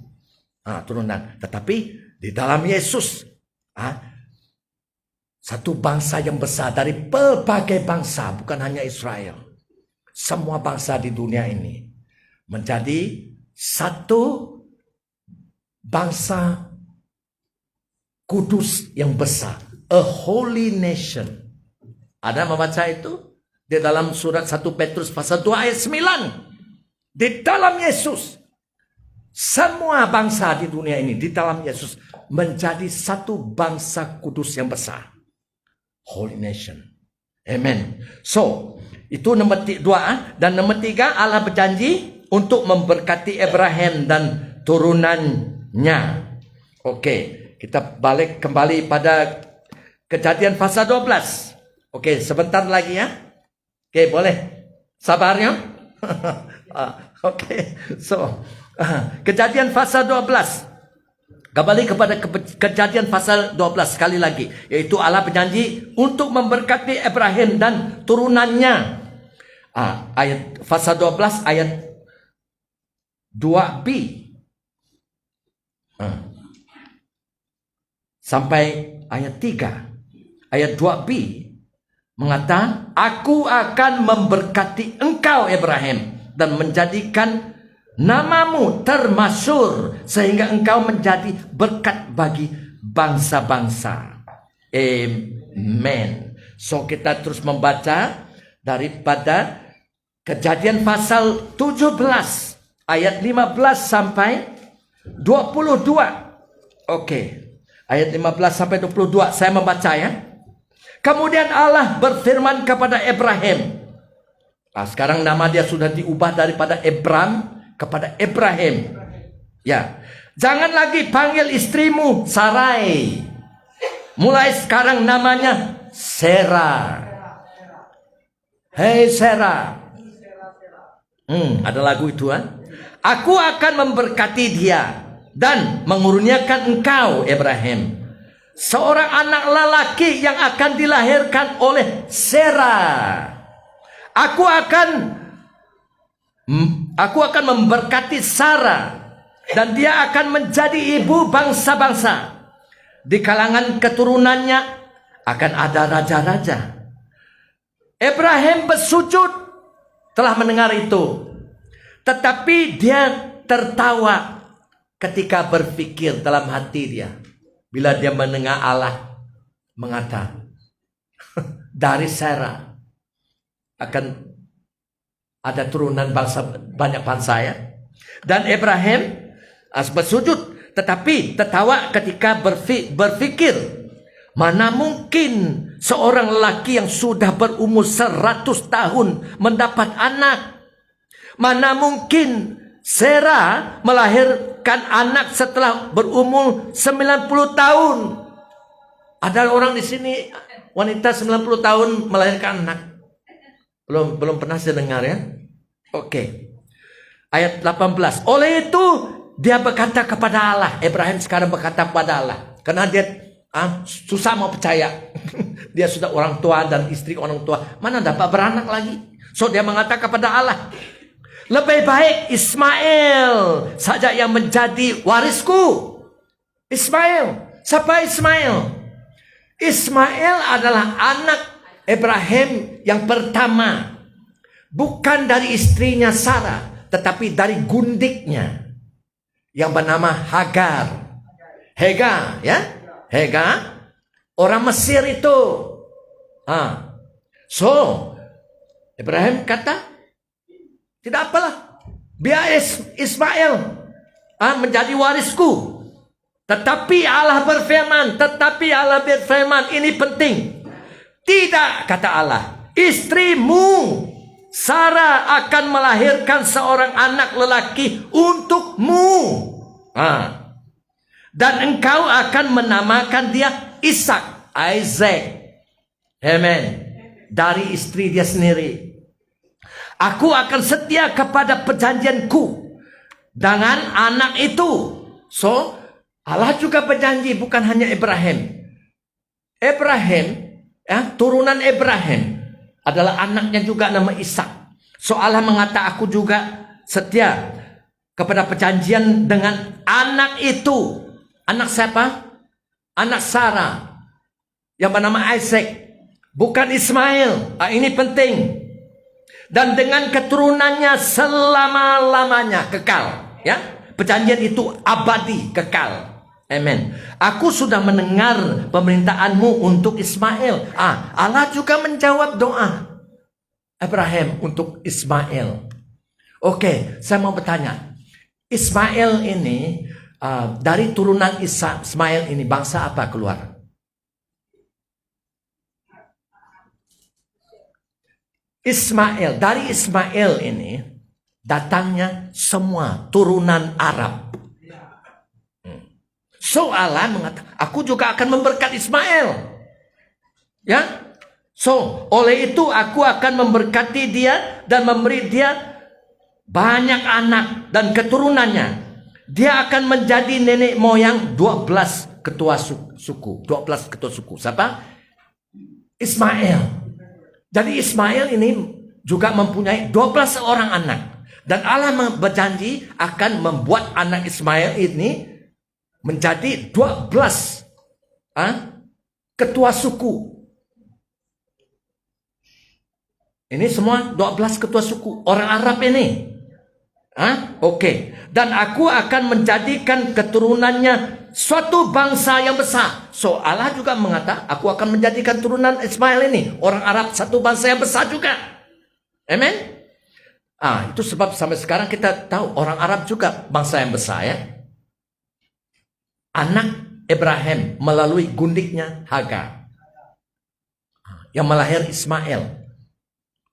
Turunan. Tetapi di dalam Yesus, satu bangsa yang besar dari berbagai bangsa, bukan hanya Israel. Semua bangsa di dunia ini menjadi satu bangsa kudus yang besar, a holy nation. Ada membaca itu di dalam surat 1 Petrus pasal 2 ayat 9. Di dalam Yesus, semua bangsa di dunia ini di dalam Yesus menjadi satu bangsa kudus yang besar, holy nation. Amen. So itu nomor 2. Dan nomor 3, Allah berjanji untuk memberkati Abraham dan turunannya. Oke, kita balik kembali pada Kejadian pasal 12. Oke, sebentar lagi ya. Oke, boleh sabarnya. Oke, so Kejadian pasal 12. Kembali kepada Kejadian pasal 12 sekali lagi, yaitu Allah berjanji untuk memberkati Abraham dan turunannya. Ayat pasal 12 ayat 2b sampai ayat 3. Ayat 2b mengatakan, aku akan memberkati engkau Abraham dan menjadikan namamu termasyhur sehingga engkau menjadi berkat bagi bangsa-bangsa. Amen. So kita terus membaca daripada Kejadian pasal 17 ayat 15 sampai 22. Oke. Ayat 15 sampai 22 saya membaca ya. Kemudian Allah berfirman kepada Abraham. Nah, sekarang nama dia sudah diubah daripada Abram kepada Abraham. Ya. Jangan lagi panggil istrimu Sarai. Mulai sekarang namanya Sarah. Hei Sarah. Ada lagu itu kan? Aku akan memberkati dia dan mengurniakan engkau Abraham seorang anak lelaki yang akan dilahirkan oleh Sarah. Aku akan memberkati Sarah dan dia akan menjadi ibu bangsa-bangsa. Di kalangan keturunannya akan ada raja-raja. Abraham bersujud telah mendengar itu, tetapi dia tertawa ketika berpikir dalam hati dia. Bila dia mendengar Allah mengata, dari Sarah akan ada turunan bangsa, banyak bangsa ya. Dan Abraham bersujud, tetapi tertawa ketika berpikir, mana mungkin seorang lelaki yang sudah berumur 100 tahun mendapat anak? Mana mungkin Sarah melahirkan anak setelah berumur 90 tahun? Ada orang di sini wanita 90 tahun melahirkan anak? Belum pernah saya dengar ya. Oke. Ayat 18. Oleh itu dia berkata kepada Allah. Abraham sekarang berkata kepada Allah. Karena dia susah mau percaya. Dia sudah orang tua dan istri orang tua. Mana dapat beranak lagi? So dia mengatakan kepada Allah. Lebih baik Ismail saja yang menjadi warisku. Ismail. Siapa Ismail? Ismail adalah anak Abraham yang pertama. Bukan dari istrinya Sarah, tetapi dari gundiknya yang bernama Hagar. Hagar, ya? Hagar, orang Mesir itu. So, Abraham kata, tidak apalah, biar Ismail menjadi warisku. Tetapi Allah berfirman, ini penting. Tidak, kata Allah, istrimu Sarah akan melahirkan seorang anak lelaki untukmu. Dan engkau akan menamakan dia Ishak, Isaac. Amen. Dari istri dia sendiri. Aku akan setia kepada perjanjianku dengan anak itu. So, Allah juga berjanji, bukan hanya Abraham. Abraham, turunan Abraham adalah anaknya juga nama Ishak. So Allah mengata, aku juga setia kepada perjanjian dengan anak itu. Anak siapa? Anak Sarah yang bernama Isaac, bukan Ismail. Ini penting. Dan dengan keturunannya selama-lamanya, kekal. Ya, perjanjian itu abadi, kekal. Amen. Aku sudah mendengar pemerintahanmu untuk Ismail. Allah juga menjawab doa Abraham untuk Ismail. Oke, saya mau bertanya. Ismail ini dari turunan Ismail ini bangsa apa keluar? Ismail, dari Ismail ini datangnya semua turunan Arab. So Allah mengatakan, aku juga akan memberkati Ismail. Ya. So, oleh itu aku akan memberkati dia dan memberi dia banyak anak dan keturunannya. Dia akan menjadi nenek moyang 12 ketua suku. 12 ketua suku. Siapa? Ismail. Jadi Ismail ini juga mempunyai 12 orang anak. Dan Allah berjanji akan membuat anak Ismail ini menjadi 12 ketua suku. Ini semua 12 ketua suku orang Arab ini. Oke. Dan aku akan menjadikan keturunannya suatu bangsa yang besar. So Allah juga mengatakan, aku akan menjadikan turunan Ismail ini orang Arab satu bangsa yang besar juga. Amen. Itu sebab sampai sekarang kita tahu orang Arab juga bangsa yang besar ya. Anak Ibrahim melalui gundiknya Hagar yang melahirkan Ismail.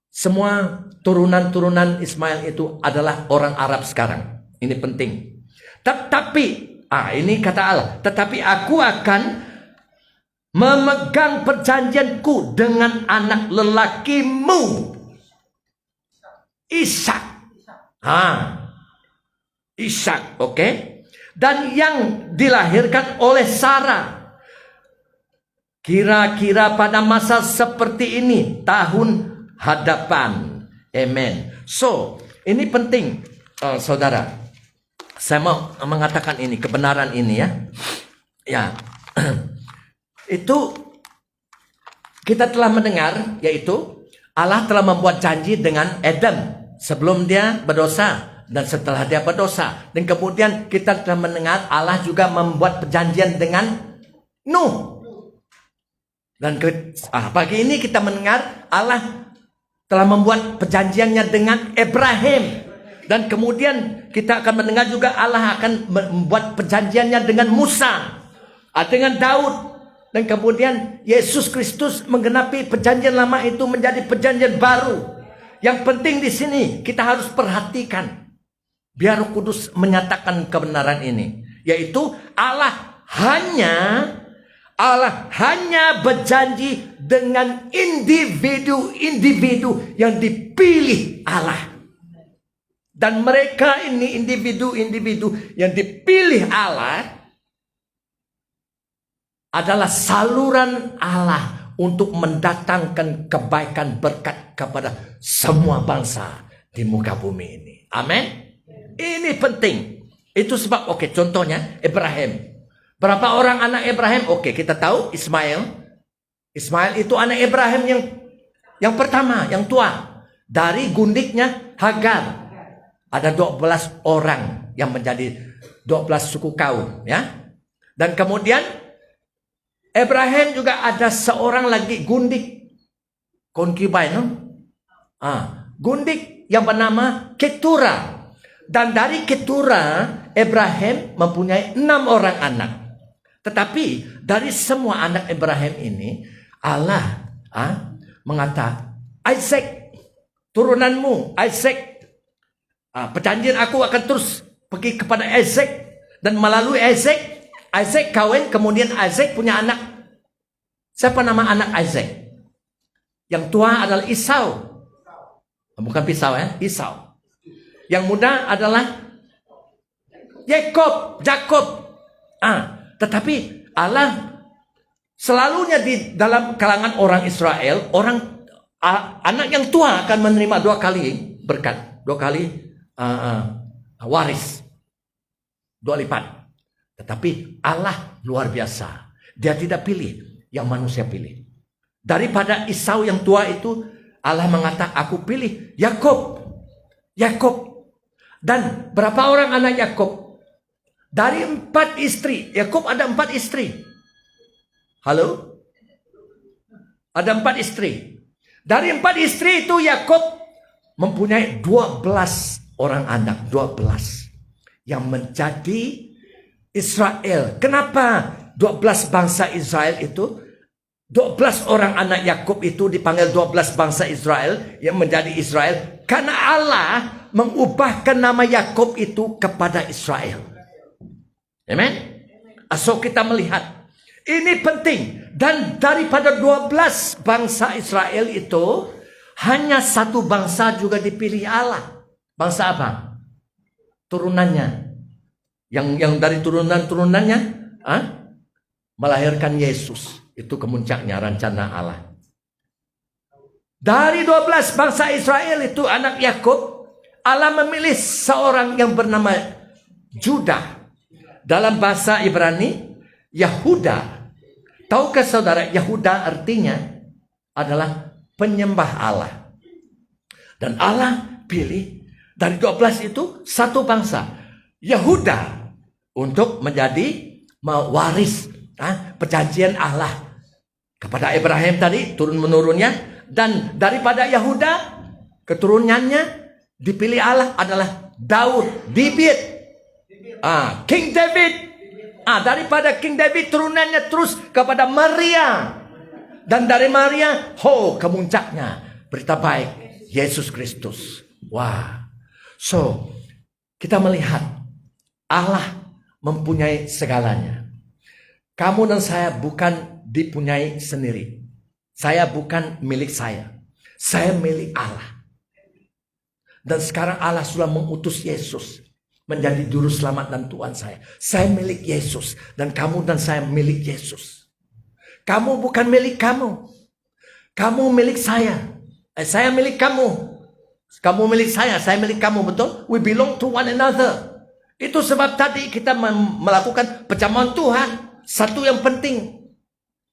Semua turunan-turunan Ismail itu adalah orang Arab sekarang. Ini penting. Tetapi, ini kata Allah, tetapi aku akan memegang perjanjianku dengan anak lelakimu, Ishak. Ishak, oke? Dan yang dilahirkan oleh Sarah. Kira-kira pada masa seperti ini, tahun hadapan. Amen. So, ini penting, saudara. Saya mau mengatakan ini, kebenaran ini ya. Ya, itu kita telah mendengar, yaitu Allah telah membuat janji dengan Adam sebelum dia berdosa dan setelah dia berdosa. Dan kemudian kita telah mendengar Allah juga membuat perjanjian dengan Nuh. Dan pagi ini kita mendengar Allah telah membuat perjanjiannya dengan Ibrahim. Dan kemudian kita akan mendengar juga Allah akan membuat perjanjiannya dengan Musa, dengan Daud. Dan kemudian Yesus Kristus menggenapi perjanjian lama itu menjadi perjanjian baru. Yang penting di sini kita harus perhatikan. Biar Roh Kudus menyatakan kebenaran ini. Yaitu Allah hanya berjanji dengan individu-individu yang dipilih Allah. Dan mereka ini individu-individu yang dipilih Allah adalah saluran Allah untuk mendatangkan kebaikan berkat kepada semua bangsa di muka bumi ini. Amin. Ini penting. Itu sebab contohnya Ibrahim. Berapa orang anak Ibrahim? Kita tahu Ismail. Ismail itu anak Ibrahim yang pertama, yang tua. Dari gundiknya Hagar. Ada 12 orang yang menjadi 12 suku kaum, ya. Dan kemudian Ibrahim juga ada seorang lagi gundik, concubine, gundik yang bernama Ketura. Dan dari Ketura Ibrahim mempunyai 6 orang anak. Tetapi dari semua anak Ibrahim ini Allah mengatakan, Isaac, turunanmu Isaac. Perjanjian aku akan terus pergi kepada Isaac. Dan melalui Isaac kawin. Kemudian Isaac punya anak. Siapa nama anak Isaac? Yang tua adalah Esau. Bukan pisau ya, Esau. Yang muda adalah Jacob. Tetapi Allah selalunya di dalam kalangan orang Israel, anak yang tua akan menerima 2 kali berkat, 2 kali waris, 2 lipat. Tetapi Allah luar biasa. Dia tidak pilih yang manusia pilih. Daripada Esau yang tua itu, Allah mengatakan, aku pilih Yakob. Dan berapa orang anak Yakob? Dari 4 istri. Yakob ada 4 istri. Halo? Ada 4 istri. Dari 4 istri itu Yakob mempunyai 12 orang anak, 12 yang menjadi Israel. Kenapa 12 bangsa Israel itu? 12 orang anak Yakub itu dipanggil 12 bangsa Israel yang menjadi Israel. Karena Allah mengubahkan nama Yakub itu kepada Israel. Amen. So kita melihat ini penting. Dan daripada 12 bangsa Israel itu, hanya 1 bangsa juga dipilih Allah. Bangsa apa? Turunannya. Yang dari turunannya melahirkan Yesus. Itu kemuncaknya rencana Allah. Dari 12 bangsa Israel itu anak Yakub, Allah memilih seorang yang bernama Judah. Dalam bahasa Ibrani, Yahuda. Tahukah saudara, Yahuda artinya adalah penyembah Allah. Dan Allah pilih dari 12 itu 1 bangsa, Yahuda, untuk menjadi waris perjanjian Allah kepada Ibrahim tadi turun menurunnya. Dan daripada Yahuda keturunannya Dipilih Allah adalah Daud, King David. Daripada King David turunannya terus kepada Maria. Dan dari Maria, kemuncaknya berita baik Yesus Kristus. Wah. So, kita melihat Allah mempunyai segalanya. Kamu dan saya bukan dipunyai sendiri. Saya bukan milik saya. Saya milik Allah. Dan sekarang Allah sudah mengutus Yesus menjadi juru selamat dan Tuhan saya. Saya milik Yesus. Dan kamu dan saya milik Yesus. Kamu bukan milik kamu. Kamu milik saya. Saya milik kamu. Kamu milik saya milik kamu, betul? We belong to one another. Itu sebab tadi kita melakukan perjamuan Tuhan. Satu yang penting.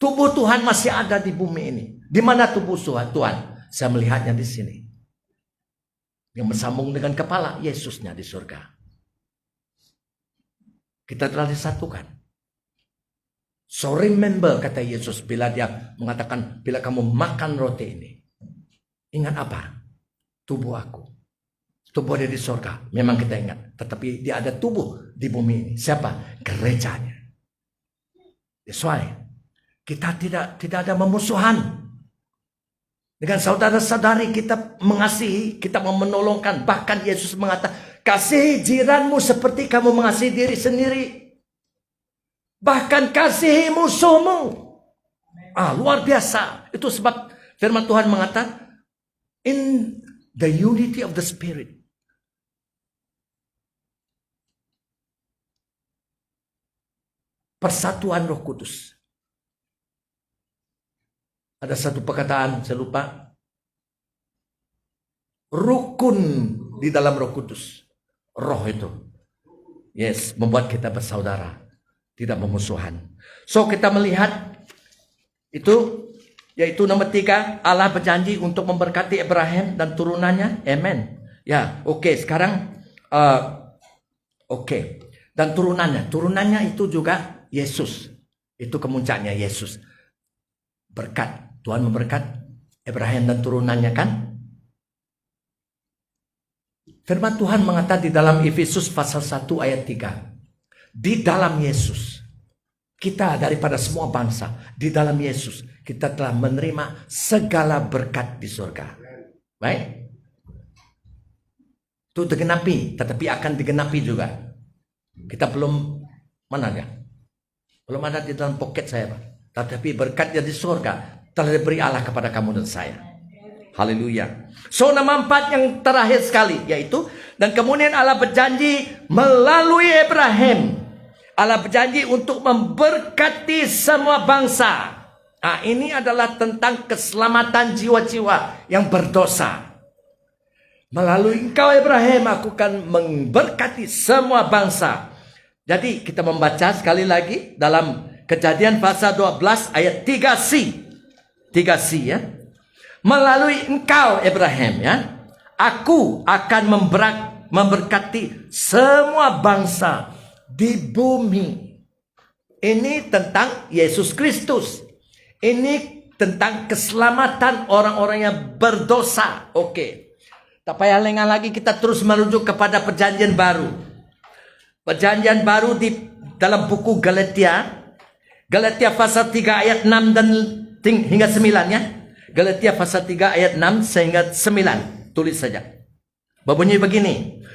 Tubuh Tuhan masih ada di bumi ini. Di mana tubuh Tuhan? Saya melihatnya di sini. Yang bersambung dengan kepala Yesusnya di surga. Kita telah disatukan. So remember, kata Yesus bila dia mengatakan, bila kamu makan roti ini, ingat apa? Tubuh aku. Tubuh ada di surga. Memang kita ingat. Tetapi dia ada tubuh di bumi ini. Siapa? Gerejanya. That's why kita tidak ada memusuhan. Dengan saudara-saudari kita mengasihi, kita mau menolongkan. Bahkan Yesus mengatakan, kasihi jiranmu seperti kamu mengasihi diri sendiri. Bahkan kasihi musuhmu. Luar biasa. Itu sebab firman Tuhan mengatakan, in the unity of the Spirit. Persatuan Roh Kudus. Ada satu perkataan, saya lupa. Rukun di dalam Roh Kudus. Roh itu. Yes, membuat kita bersaudara. Tidak memusuhan. So, kita melihat itu, yaitu nomor 3. Allah berjanji untuk memberkati Abraham dan turunannya. Amen. Ya, oke. Sekarang, oke. Dan turunannya itu juga Yesus. Itu kemuncaknya Yesus. Berkat. Tuhan memberkat Abraham dan turunannya, kan? Firman Tuhan mengatakan di dalam Efesus pasal 1 ayat 3. Di dalam Yesus. Kita daripada semua bangsa. Di dalam Yesus. Kita telah menerima segala berkat di surga. Baik? Itu digenapi. Tetapi akan digenapi juga. Kita belum, mana ya? Belum ada di dalam pocket saya, Pak. Tetapi berkatnya di surga telah diberi Allah kepada kamu dan saya. Haleluya. So, nama 4 yang terakhir sekali, yaitu, dan kemudian Allah berjanji melalui Abraham. Allah berjanji untuk memberkati semua bangsa. Ini adalah tentang keselamatan jiwa-jiwa yang berdosa. Melalui engkau Abraham, aku akan memberkati semua bangsa. Jadi kita membaca sekali lagi dalam Kejadian pasal 12 ayat 3c. 3c ya. Melalui engkau Abraham ya, aku akan memberkati semua bangsa di bumi. Ini tentang Yesus Kristus. Ini tentang keselamatan orang-orang yang berdosa. Oke. Tak payah lengah lagi, kita terus merujuk kepada perjanjian baru. Perjanjian baru di dalam buku Galatia. Galatia pasal 3 ayat 6 dan hingga 9 ya. Galatia pasal 3 ayat 6 sehingga 9. Tulis saja. Berbunyi begini.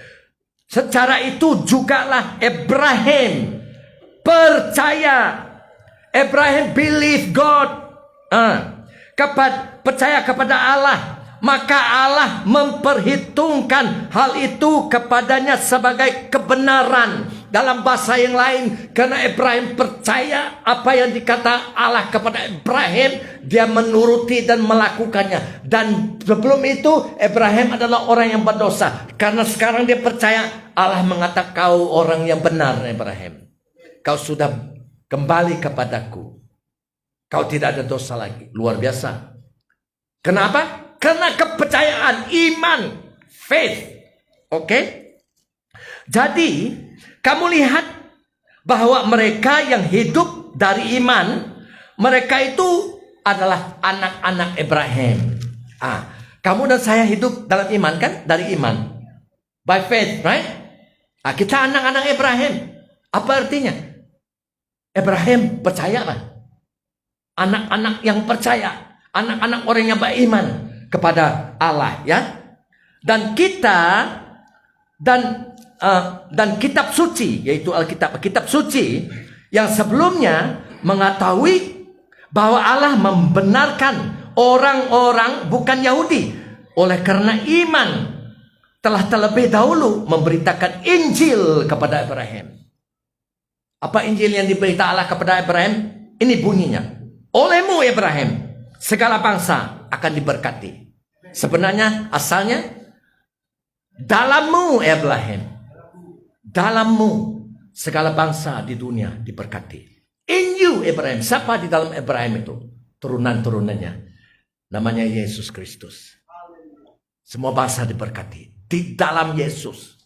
Secara itu jugalah Abraham percaya. Abraham believe God. Percaya kepada Allah. Maka Allah memperhitungkan hal itu kepadanya sebagai kebenaran. Dalam bahasa yang lain, karena Abraham percaya apa yang dikata Allah kepada Abraham, dia menuruti dan melakukannya. Dan sebelum itu, Abraham adalah orang yang berdosa. Karena sekarang dia percaya, Allah mengatakan kau orang yang benar, Abraham. Kau sudah kembali kepadaku. Kau tidak ada dosa lagi. Luar biasa. Kenapa? Karena kepercayaan, iman, faith. Oke? Jadi, kamu lihat bahwa mereka yang hidup dari iman, mereka itu adalah anak-anak Abraham. Kamu dan saya hidup dalam iman kan? Dari iman. By faith, right? Kita anak-anak Abraham. Apa artinya? Abraham percaya apa? Anak-anak yang percaya, anak-anak orang yang beriman kepada Allah, ya. Dan kita dan kitab suci, yaitu Alkitab, kitab suci yang sebelumnya mengetahui bahwa Allah membenarkan orang-orang bukan Yahudi oleh karena iman telah terlebih dahulu memberitakan Injil kepada Abraham. Apa Injil yang diberitakan Allah kepada Abraham? Ini bunyinya. Olehmu Abraham, segala bangsa akan diberkati. Sebenarnya asalnya, dalammu Abraham, dalammu segala bangsa di dunia diberkati. In you Abraham. Siapa di dalam Abraham itu? Turunan-turunannya. Namanya Yesus Kristus. Semua bangsa diberkati. Di dalam Yesus.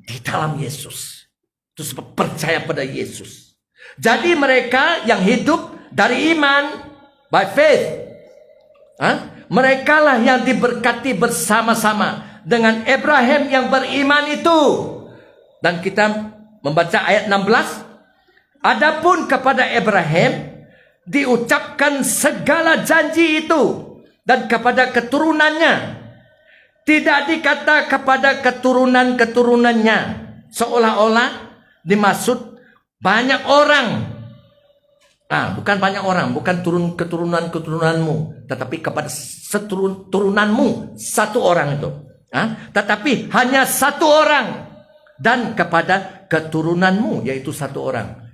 Di dalam Yesus. Itu sebab percaya pada Yesus. Jadi mereka yang hidup dari iman, by faith, mereka lah yang diberkati bersama-sama dengan Abraham yang beriman itu. Dan kita membaca ayat 16. Adapun kepada Abraham diucapkan segala janji itu, dan kepada keturunannya. Tidak dikata kepada keturunan-keturunannya, seolah-olah dimaksud banyak orang. Bukan banyak orang, bukan keturunan-keturunanmu, tetapi kepada turunanmu, satu orang itu. Tetapi hanya satu orang, dan kepada keturunanmu, yaitu satu orang,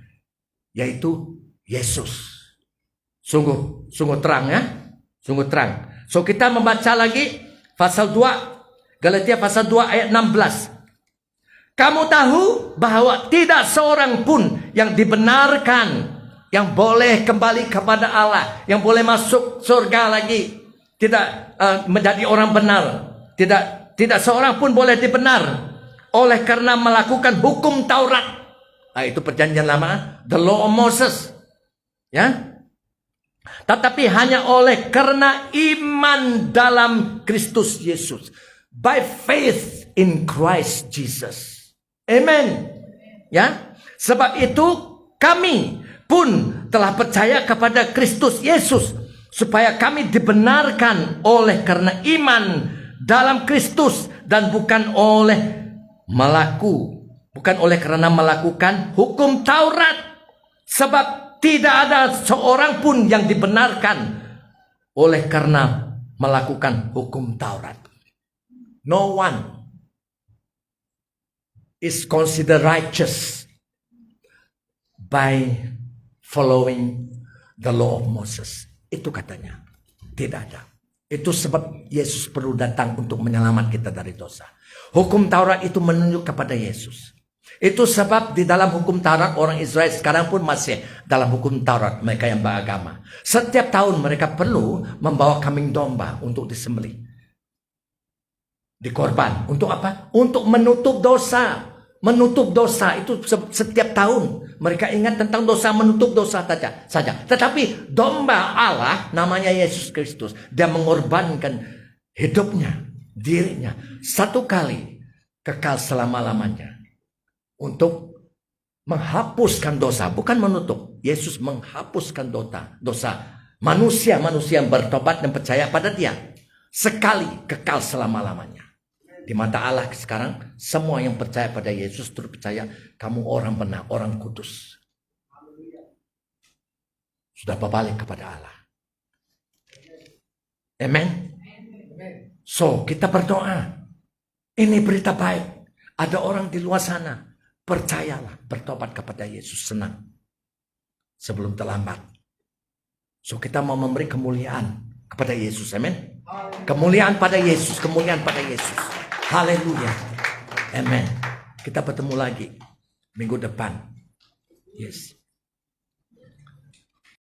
yaitu Yesus. Sungguh terang, ya, sungguh terang. So kita membaca lagi pasal 2, Galatia pasal 2 ayat 16. Kamu tahu bahwa tidak seorang pun yang dibenarkan, yang boleh kembali kepada Allah, yang boleh masuk surga lagi, tidak menjadi orang benar. Tidak seorang pun boleh dibenar oleh karena melakukan hukum Taurat. Itu perjanjian lama, the law of Moses. Ya. Tetapi hanya oleh karena iman dalam Kristus Yesus. By faith in Christ Jesus. Amen. Ya. Sebab itu kami pun telah percaya kepada Kristus Yesus, supaya kami dibenarkan oleh karena iman dalam Kristus, dan bukan oleh karena melakukan hukum Taurat. Sebab tidak ada seorang pun yang dibenarkan oleh karena melakukan hukum Taurat. No one is considered righteous by following the law of Moses. Itu katanya. Tidak ada. Itu sebab Yesus perlu datang untuk menyelamatkan kita dari dosa. Hukum Taurat itu menunjuk kepada Yesus. Itu sebab di dalam hukum Taurat, orang Israel sekarang pun masih dalam hukum Taurat, mereka yang beragama. Setiap tahun mereka perlu membawa kambing domba untuk disembelih, dikorban. Untuk apa? Untuk menutup dosa. Menutup dosa itu setiap tahun mereka ingat tentang dosa, menutup dosa saja. Tetapi domba Allah namanya Yesus Kristus, dia mengorbankan hidupnya, dirinya satu kali kekal selama-lamanya untuk menghapuskan dosa, bukan menutup. Yesus menghapuskan dosa manusia yang bertobat dan percaya pada Dia, sekali kekal selama-lamanya. Di mata Allah sekarang, semua yang percaya pada Yesus terus percaya kamu orang benar, orang kudus. Sudah berbalik kepada Allah. Amen. So, kita berdoa. Ini berita baik. Ada orang di luar sana, percayalah, bertobat kepada Yesus, senang. Sebelum terlambat. So, kita mau memberi kemuliaan kepada Yesus. Amen. Kemuliaan pada Yesus, kemuliaan pada Yesus. Haleluya. Amen. Kita bertemu lagi minggu depan. Yes.